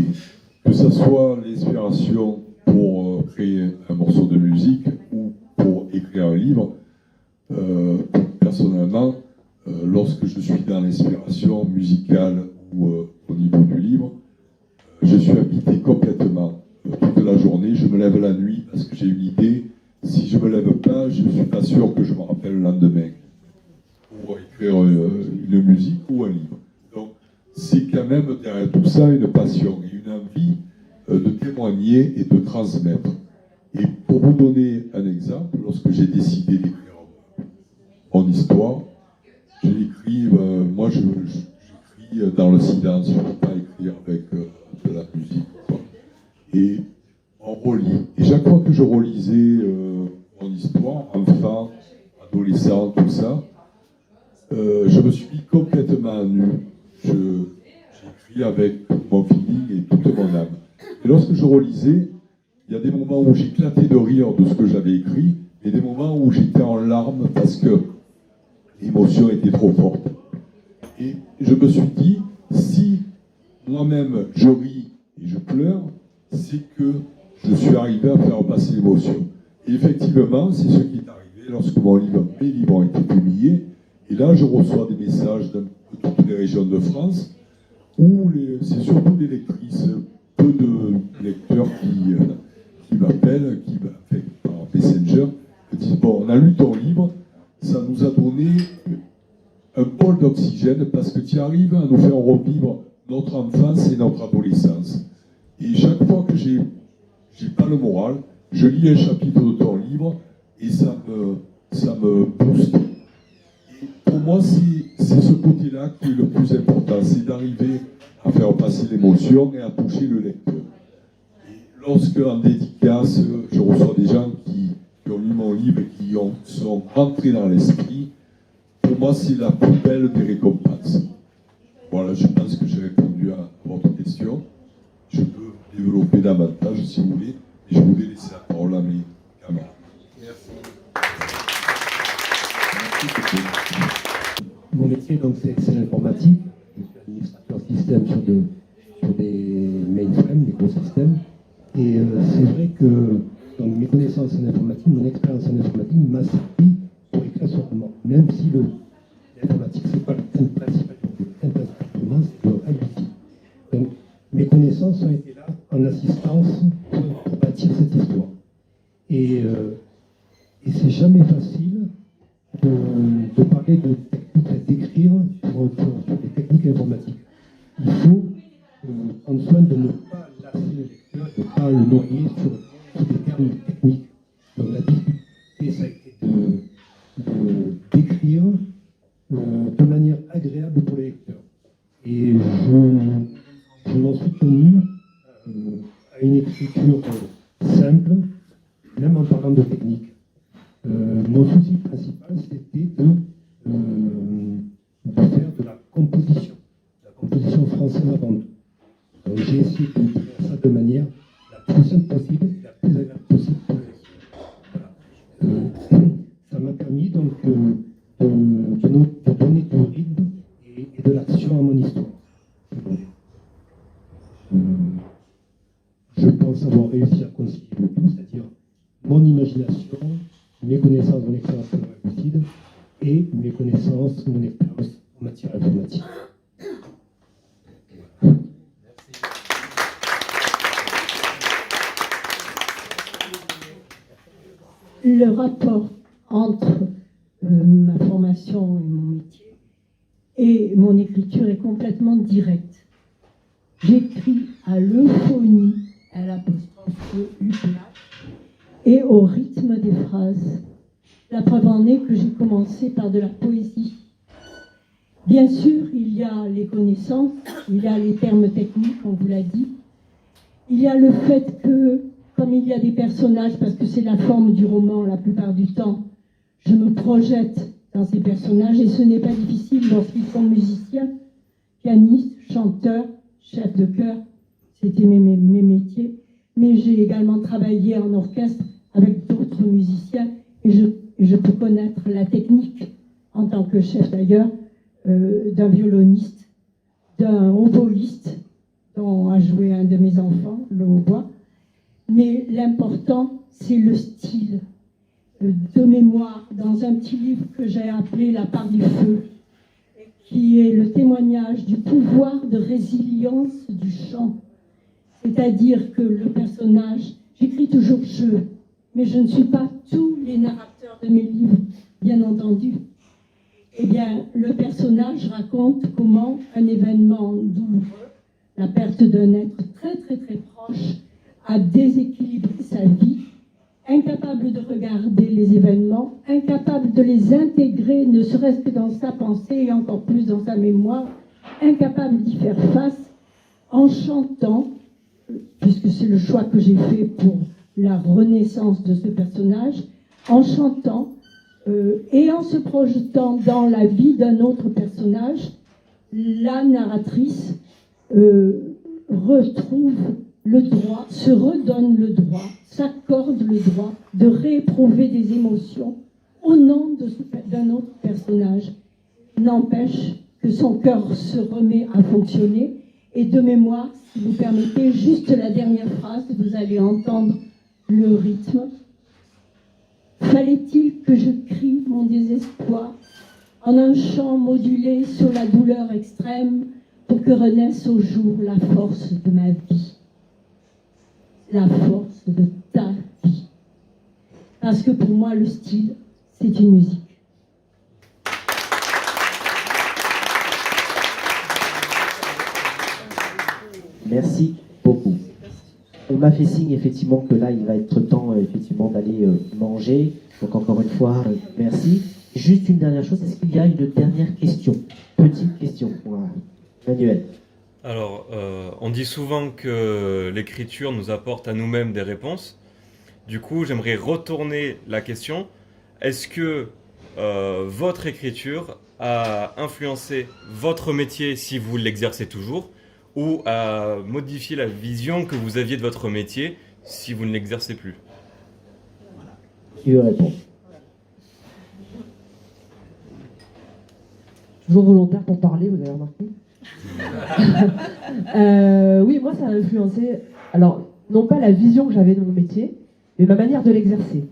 Que ce soit l'inspiration pour créer un morceau de musique ou pour écrire un livre, personnellement, lorsque je suis dans l'inspiration musicale ou au niveau du livre, je suis habité complètement. Toute la journée, je me lève la nuit parce que j'ai une idée. Si je ne me lève pas, je ne suis pas sûr que je me rappelle le lendemain pour écrire une musique ou un livre. Donc, c'est quand même derrière tout ça une passion et une envie de témoigner et de transmettre. Et pour vous donner un exemple, lorsque j'ai décidé d'écrire mon histoire, j'ai écrit, moi j'écris dans le silence, je ne peux pas écrire avec de la musique. Quoi. Et on relit. Et chaque fois que je relisais mon histoire, enfant, adolescent, tout ça, je me suis mis complètement nu. J'écris avec mon feeling et toute mon âme. Et lorsque je relisais, il y a des moments où j'éclatais de rire de ce que j'avais écrit, et des moments où j'étais en larmes parce que l'émotion était trop forte. Et je me suis dit, si moi-même je ris et je pleure, c'est que je suis arrivé à faire passer l'émotion. Et effectivement, c'est ce qui est arrivé lorsque mes livres ont été publiés. Et là, je reçois des messages de toutes les régions de France, où c'est surtout des lectrices, peu de lecteurs qui m'appellent, par Messenger, qui disent, bon, on a lu ton livre, ça nous a donné un bol d'oxygène parce que tu arrives à nous faire revivre notre enfance et notre adolescence. Et chaque fois que j'ai pas le moral, je lis un chapitre de ton livre et ça me booste. Et pour moi, c'est ce côté-là qui est le plus important, c'est d'arriver à faire passer l'émotion et à toucher le lecteur. Et lorsque, en dédicace, je reçois des gens qui ont lu mon livre et qui sont rentrés dans l'esprit, pour moi, c'est la plus belle des récompenses. Voilà, je pense que j'ai répondu à votre question. Je peux développer davantage si vous voulez, mais je voulais laisser la parole à mes camarades. Merci. Mon métier, donc, c'est l'informatique. Je suis administrateur système sur des mainframes, des gros systèmes. Et c'est vrai que donc, mes connaissances en informatique, mon expérience en informatique m'a servi pour écrire sur le monde. Même si l'informatique, c'est pas le thème principal du roman, c'est le récit. Donc, mes connaissances ont été là en assistance pour bâtir cette histoire. Et c'est jamais facile de parler de techniques, d'écrire sur des techniques informatiques. Il faut prendre soin de ne pas lasser le lecteur, de ne pas le noyer sur des termes techniques. Donc la difficulté, ça a été d'écrire de manière agréable pour les lecteurs. Et je m'en suis tenu à une écriture simple, même en parlant de technique. Mon souci principal, c'était de faire de la composition française avant tout. Donc j'ai essayé de faire ça de manière la plus simple possible, la plus agréable possible pour les lecteurs. Voilà. Ça m'a permis donc de donner du rythme et de l'action à mon histoire. Je pense avoir réussi à concilier le tout, c'est-à-dire mon imagination, mes connaissances, mon expérience lucide et mes connaissances, mon expérience en matière informatique. le rapport entre ma formation et mon métier et mon écriture est complètement direct. J'écris à l'euphonie, à l'apostrophe UPH, et au rythme des phrases. La preuve en est que j'ai commencé par de la poésie. Bien sûr, il y a les connaissances, il y a les termes techniques, on vous l'a dit. Il y a le fait que, comme il y a des personnages, parce que c'est la forme du roman la plupart du temps, je me projette dans ces personnages et ce n'est pas difficile lorsqu'ils sont musiciens, pianistes, chanteurs, chefs de chœur. C'était mes métiers. Mais j'ai également travaillé en orchestre avec d'autres musiciens et je peux connaître la technique en tant que chef d'ailleurs d'un violoniste, d'un oboïste dont a joué un de mes enfants, le hautbois. Mais l'important, c'est le style. De mémoire, dans un petit livre que j'ai appelé La part du feu, qui est le témoignage du pouvoir de résilience du chant. C'est-à-dire que le personnage, j'écris toujours je, mais je ne suis pas tous les narrateurs de mes livres, bien entendu. Eh bien, le personnage raconte comment un événement douloureux, la perte d'un être très très très proche, a déséquilibré sa vie, incapable de regarder les événements, incapable de les intégrer, ne serait-ce que dans sa pensée et encore plus dans sa mémoire, incapable d'y faire face, en chantant, puisque c'est le choix que j'ai fait pour la renaissance de ce personnage, en chantant et en se projetant dans la vie d'un autre personnage, la narratrice retrouve le droit, se redonne le droit, s'accorde le droit de rééprouver des émotions au nom d'un autre personnage. N'empêche que son cœur se remet à fonctionner. Et de mémoire, si vous permettez, juste la dernière phrase, vous allez entendre le rythme. Fallait-il que je crie mon désespoir en un chant modulé sur la douleur extrême pour que renaisse au jour la force de ma vie, la force de ta vie. Parce que pour moi, le style, c'est une musique. Merci beaucoup. On m'a fait signe effectivement que là, il va être temps effectivement d'aller manger. Donc encore une fois, merci. Juste une dernière chose, est-ce qu'il y a une dernière question? Petite question. Voilà. Manuel. Alors, on dit souvent que l'écriture nous apporte à nous-mêmes des réponses. Du coup, j'aimerais retourner la question. Est-ce que votre écriture a influencé votre métier si vous l'exercez toujours, ou à modifier la vision que vous aviez de votre métier si vous ne l'exercez plus? Qui veut répondre? Toujours volontaire pour parler, vous avez remarqué. Oui, moi ça a influencé, alors non pas la vision que j'avais de mon métier, mais ma manière de l'exercer.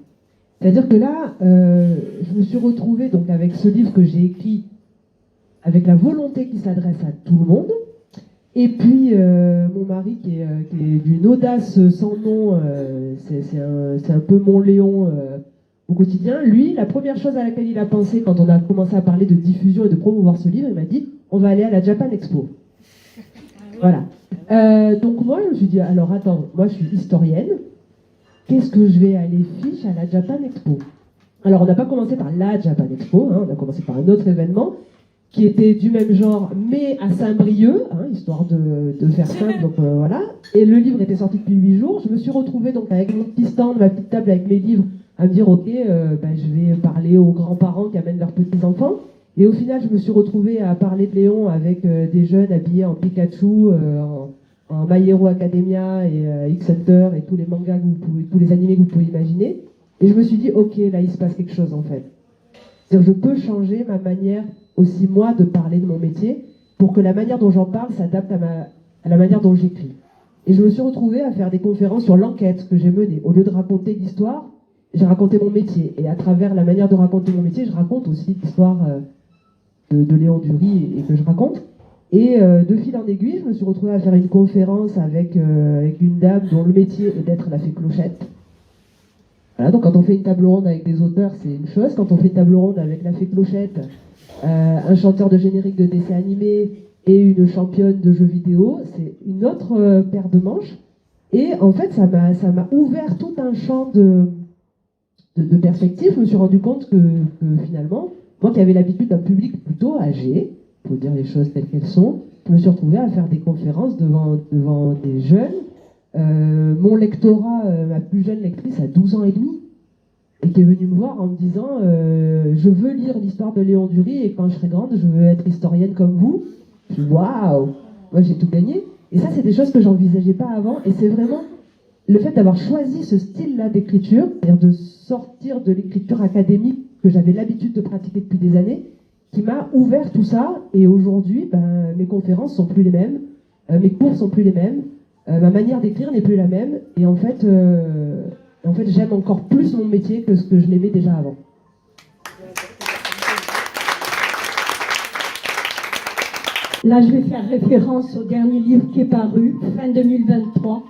C'est-à-dire que là, je me suis retrouvée donc avec ce livre que j'ai écrit avec la volonté qui s'adresse à tout le monde. Et puis, mon mari, qui est d'une audace sans nom, c'est un peu mon Léon au quotidien. Lui, la première chose à laquelle il a pensé quand on a commencé à parler de diffusion et de promouvoir ce livre, il m'a dit « on va aller à la Japan Expo ». Voilà. Donc moi, je me suis dit « alors attends, moi je suis historienne, qu'est-ce que je vais aller fiche à la Japan Expo ?» Alors on n'a pas commencé par la Japan Expo, hein, on a commencé par un autre événement qui était du même genre, mais à Saint-Brieuc, hein, histoire de faire simple, donc voilà. Et le livre était sorti depuis 8 jours. Je me suis retrouvée donc avec mon petit stand, ma petite table avec mes livres, à me dire, ok, je vais parler aux grands-parents qui amènent leurs petits-enfants. Et au final, je me suis retrouvée à parler de Léon avec des jeunes habillés en Pikachu, en My Hero Academia et X-Hunter et tous les mangas, tous les animés que vous pouvez imaginer. Et je me suis dit, ok, là, il se passe quelque chose en fait. C'est-à-dire, je peux changer ma manière aussi moi de parler de mon métier pour que la manière dont j'en parle s'adapte à la manière dont j'écris. Et je me suis retrouvée à faire des conférences sur l'enquête que j'ai menée. Au lieu de raconter l'histoire, j'ai raconté mon métier. Et à travers la manière de raconter mon métier, je raconte aussi l'histoire de Léon Dury et que je raconte. Et de fil en aiguille, je me suis retrouvée à faire une conférence avec une dame dont le métier est d'être la fée Clochette. Voilà, donc quand on fait une table ronde avec des auteurs, c'est une chose. Quand on fait une table ronde avec la Fée Clochette, un chanteur de générique de dessin animé et une championne de jeux vidéo, c'est une autre paire de manches. Et en fait, ça m'a ouvert tout un champ de perspectives. Je me suis rendu compte que finalement, moi qui avais l'habitude d'un public plutôt âgé, il faut dire les choses telles qu'elles sont, je me suis retrouvée à faire des conférences devant des jeunes. Mon lectorat, ma plus jeune lectrice a 12 ans et demi, et qui est venue me voir en me disant je veux lire l'histoire de Léon Dury et quand je serai grande, je veux être historienne comme vous. Je dis waouh, moi j'ai tout gagné. Et ça, c'est des choses que j'envisageais pas avant, et c'est vraiment le fait d'avoir choisi ce style-là d'écriture, c'est-à-dire de sortir de l'écriture académique que j'avais l'habitude de pratiquer depuis des années, qui m'a ouvert tout ça. Et aujourd'hui, ben, mes conférences sont plus les mêmes, mes cours sont plus les mêmes, ma manière d'écrire n'est plus la même. Et en fait, j'aime encore plus mon métier que ce que je l'aimais déjà avant. Là, je vais faire référence au dernier livre qui est paru, fin 2023,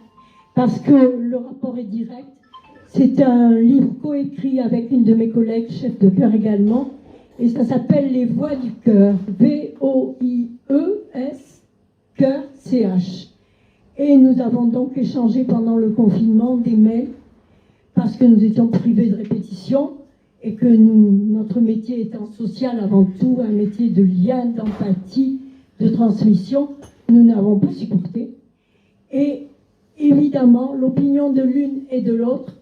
parce que le rapport est direct. C'est un livre coécrit avec une de mes collègues, chef de chœur également, et ça s'appelle Les Voix du Cœur, V-O-I-E-S, cœur, C-H. Et nous avons donc échangé pendant le confinement des mails, parce que nous étions privés de répétition, et que notre métier étant social avant tout, un métier de lien, d'empathie, de transmission, nous n'avons pas supporté. Et évidemment, l'opinion de l'une et de l'autre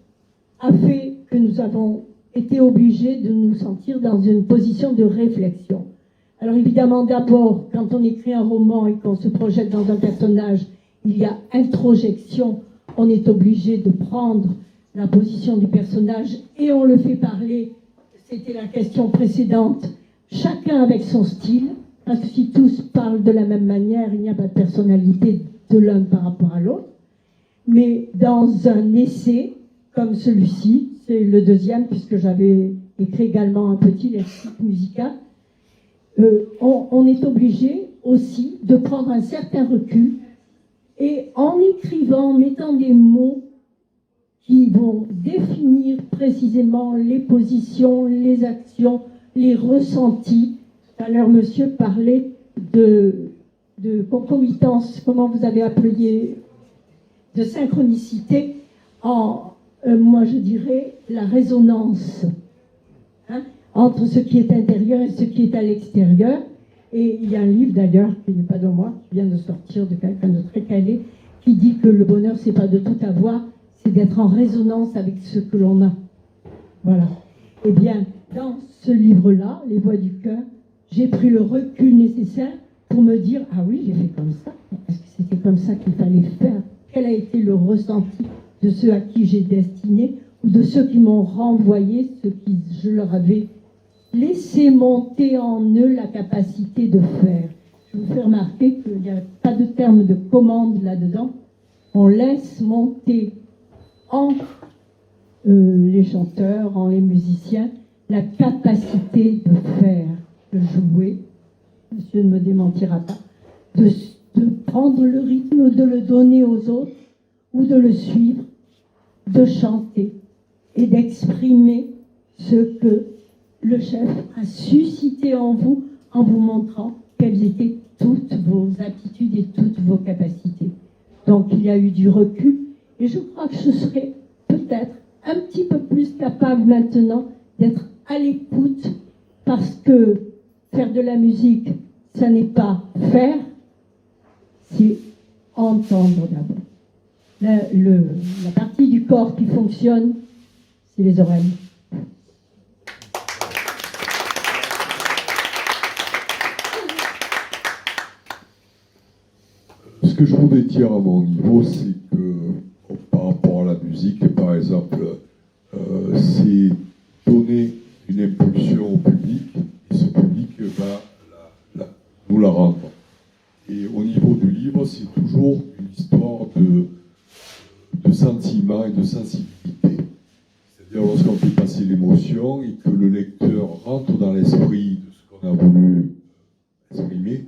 a fait que nous avons été obligés de nous sentir dans une position de réflexion. Alors évidemment, d'abord, quand on écrit un roman et qu'on se projette dans un personnage, il y a introjection, on est obligé de prendre la position du personnage et on le fait parler. C'était la question précédente, chacun avec son style. Parce que si tous parlent de la même manière, il n'y a pas de personnalité de l'un par rapport à l'autre. Mais dans un essai comme celui-ci, c'est le deuxième, puisque j'avais écrit également un petit lexique musical, on est obligé aussi de prendre un certain recul et en écrivant, en mettant des mots qui vont définir précisément les positions, les actions, les ressentis. Tout à l'heure, monsieur parlait de concomitance, comment vous avez appelé, de synchronicité, moi je dirais la résonance entre ce qui est intérieur et ce qui est à l'extérieur. Et il y a un livre d'ailleurs, qui n'est pas de moi, qui vient de sortir de quelqu'un de très calé, qui dit que le bonheur, c'est pas de tout avoir, c'est d'être en résonance avec ce que l'on a. Voilà. Eh bien, dans ce livre-là, Les Voix du Cœur, j'ai pris le recul nécessaire pour me dire « Ah oui, j'ai fait comme ça. Est-ce que c'était comme ça qu'il fallait faire ? Quel a été le ressenti de ceux à qui j'ai destiné ou de ceux qui m'ont renvoyé, ceux qui je leur avais laissé monter en eux la capacité de faire ?» Je vous fais remarquer qu'il n'y a pas de terme de commande là-dedans. On laisse monter en les chanteurs, en les musiciens, la capacité de faire, de jouer, monsieur ne me démentira pas, de prendre le rythme, de le donner aux autres, ou de le suivre, de chanter et d'exprimer ce que le chef a suscité en vous montrant quelles étaient toutes vos aptitudes et toutes vos capacités. Donc il y a eu du recul, et je crois que je serai peut-être un petit peu plus capable maintenant d'être à l'écoute, parce que faire de la musique, ça n'est pas faire, c'est entendre d'abord. La partie du corps qui fonctionne, c'est les oreilles. Ce que je voudrais dire à mon niveau, c'est que par rapport à la musique, par exemple, c'est donner une impulsion au public, et ce public va nous la rendre. Et au niveau du livre, c'est toujours une histoire de sentiment et de sensibilité. C'est-à-dire lorsqu'on fait passer l'émotion et que le lecteur rentre dans l'esprit de ce qu'on a voulu exprimer,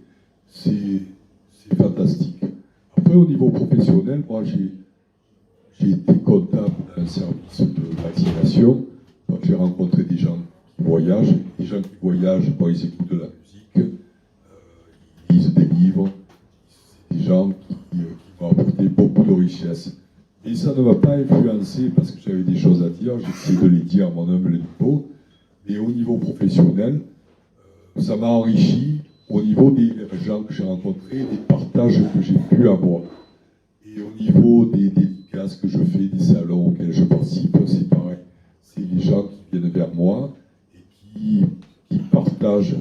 c'est fantastique. Après, au niveau professionnel, moi, j'ai j'ai été comptable d'un service de vaccination. Donc j'ai rencontré des gens qui voyagent. Les gens qui voyagent, bon, ils écoutent de la musique, ils lisent des livres. C'est des gens qui m'ont apporté beaucoup de richesse. Et ça ne m'a pas influencé parce que j'avais des choses à dire. J'essaie de les dire à mon humble niveau. Mais au niveau professionnel, ça m'a enrichi au niveau des gens que j'ai rencontrés, des partages que j'ai pu avoir. Et au niveau des dédicaces que je fais, des salons auxquels je participe, c'est pareil. C'est les gens qui viennent vers moi et qui partagent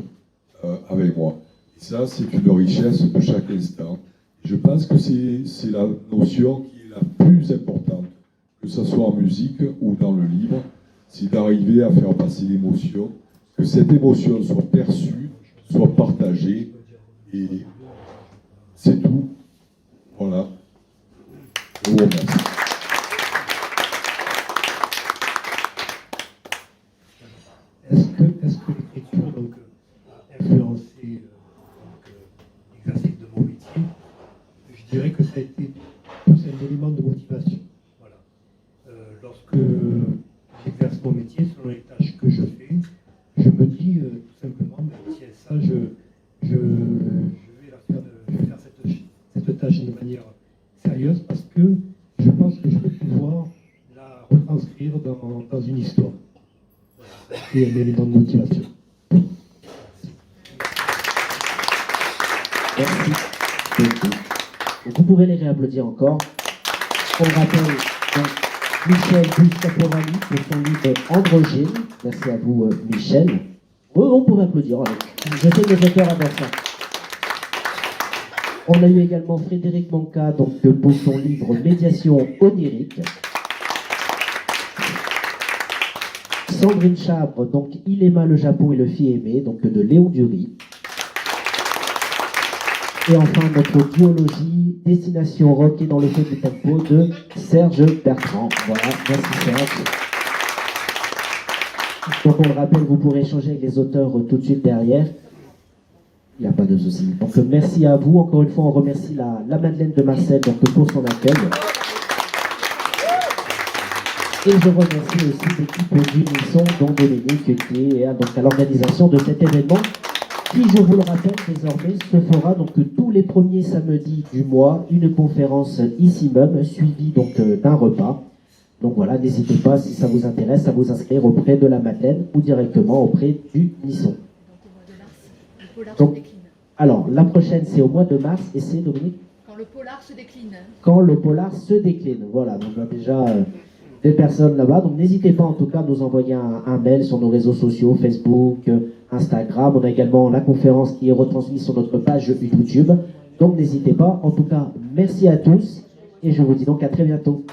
avec moi. Et ça, c'est une richesse de chaque instant. Je pense que c'est la notion qui est la plus importante, que ce soit en musique ou dans le livre, c'est d'arriver à faire passer l'émotion, que cette émotion soit perçue, soit partagée, et c'est tout. Voilà. Je vous remercie. Est-ce que l'écriture a influencé l'exercice de mon métier? Je dirais que ça a été plus un élément de motivation. Voilà. Lorsque j'exerce mon métier, selon les tâches que je fais, je me dis tout simplement, mais tiens, ça, je vais faire cette tâche de manière sérieuse parce que je pense que je vais pouvoir la retranscrire dans une histoire. C'est un élément de motivation. Merci beaucoup. Vous pouvez les réapplaudir encore. On rappelle donc Michel Buscaporali pour son livre Androgyne. Merci à vous, Michel. Oui, on peut applaudir. Je sais que les auteurs adorent ça. On a eu également Frédéric Manca donc, pour son livre Médiation onirique. Sandrine Chabre, donc Il aima le Japon et le fit aimer, donc de Léon Dury. Et enfin notre duologie Destination Rock et dans le feu du tempo de Serge Bertrand. Voilà, merci Serge. Donc on le rappelle, vous pourrez échanger avec les auteurs tout de suite derrière. Il n'y a pas de souci. Donc merci à vous. Encore une fois, on remercie la Madeleine de Marcel donc, pour son accueil. Et je remercie aussi l'équipe du Nisson, dont Dominique, qui est donc, à l'organisation de cet événement, qui, je vous le rappelle, désormais se fera donc tous les premiers samedis du mois, une conférence ici même, suivie donc d'un repas. Donc voilà, n'hésitez pas, si ça vous intéresse, à vous inscrire auprès de la Madeleine ou directement auprès du Nisson. Donc, alors, la prochaine, c'est au mois de mars, et c'est, Dominique? Quand le polar se décline. Quand le polar se décline, voilà. Donc, on a déjà des personnes là-bas. Donc, n'hésitez pas, en tout cas, à nous envoyer un mail sur nos réseaux sociaux, Facebook, Instagram. On a également la conférence qui est retransmise sur notre page YouTube. Donc, n'hésitez pas. En tout cas, merci à tous, et je vous dis donc à très bientôt.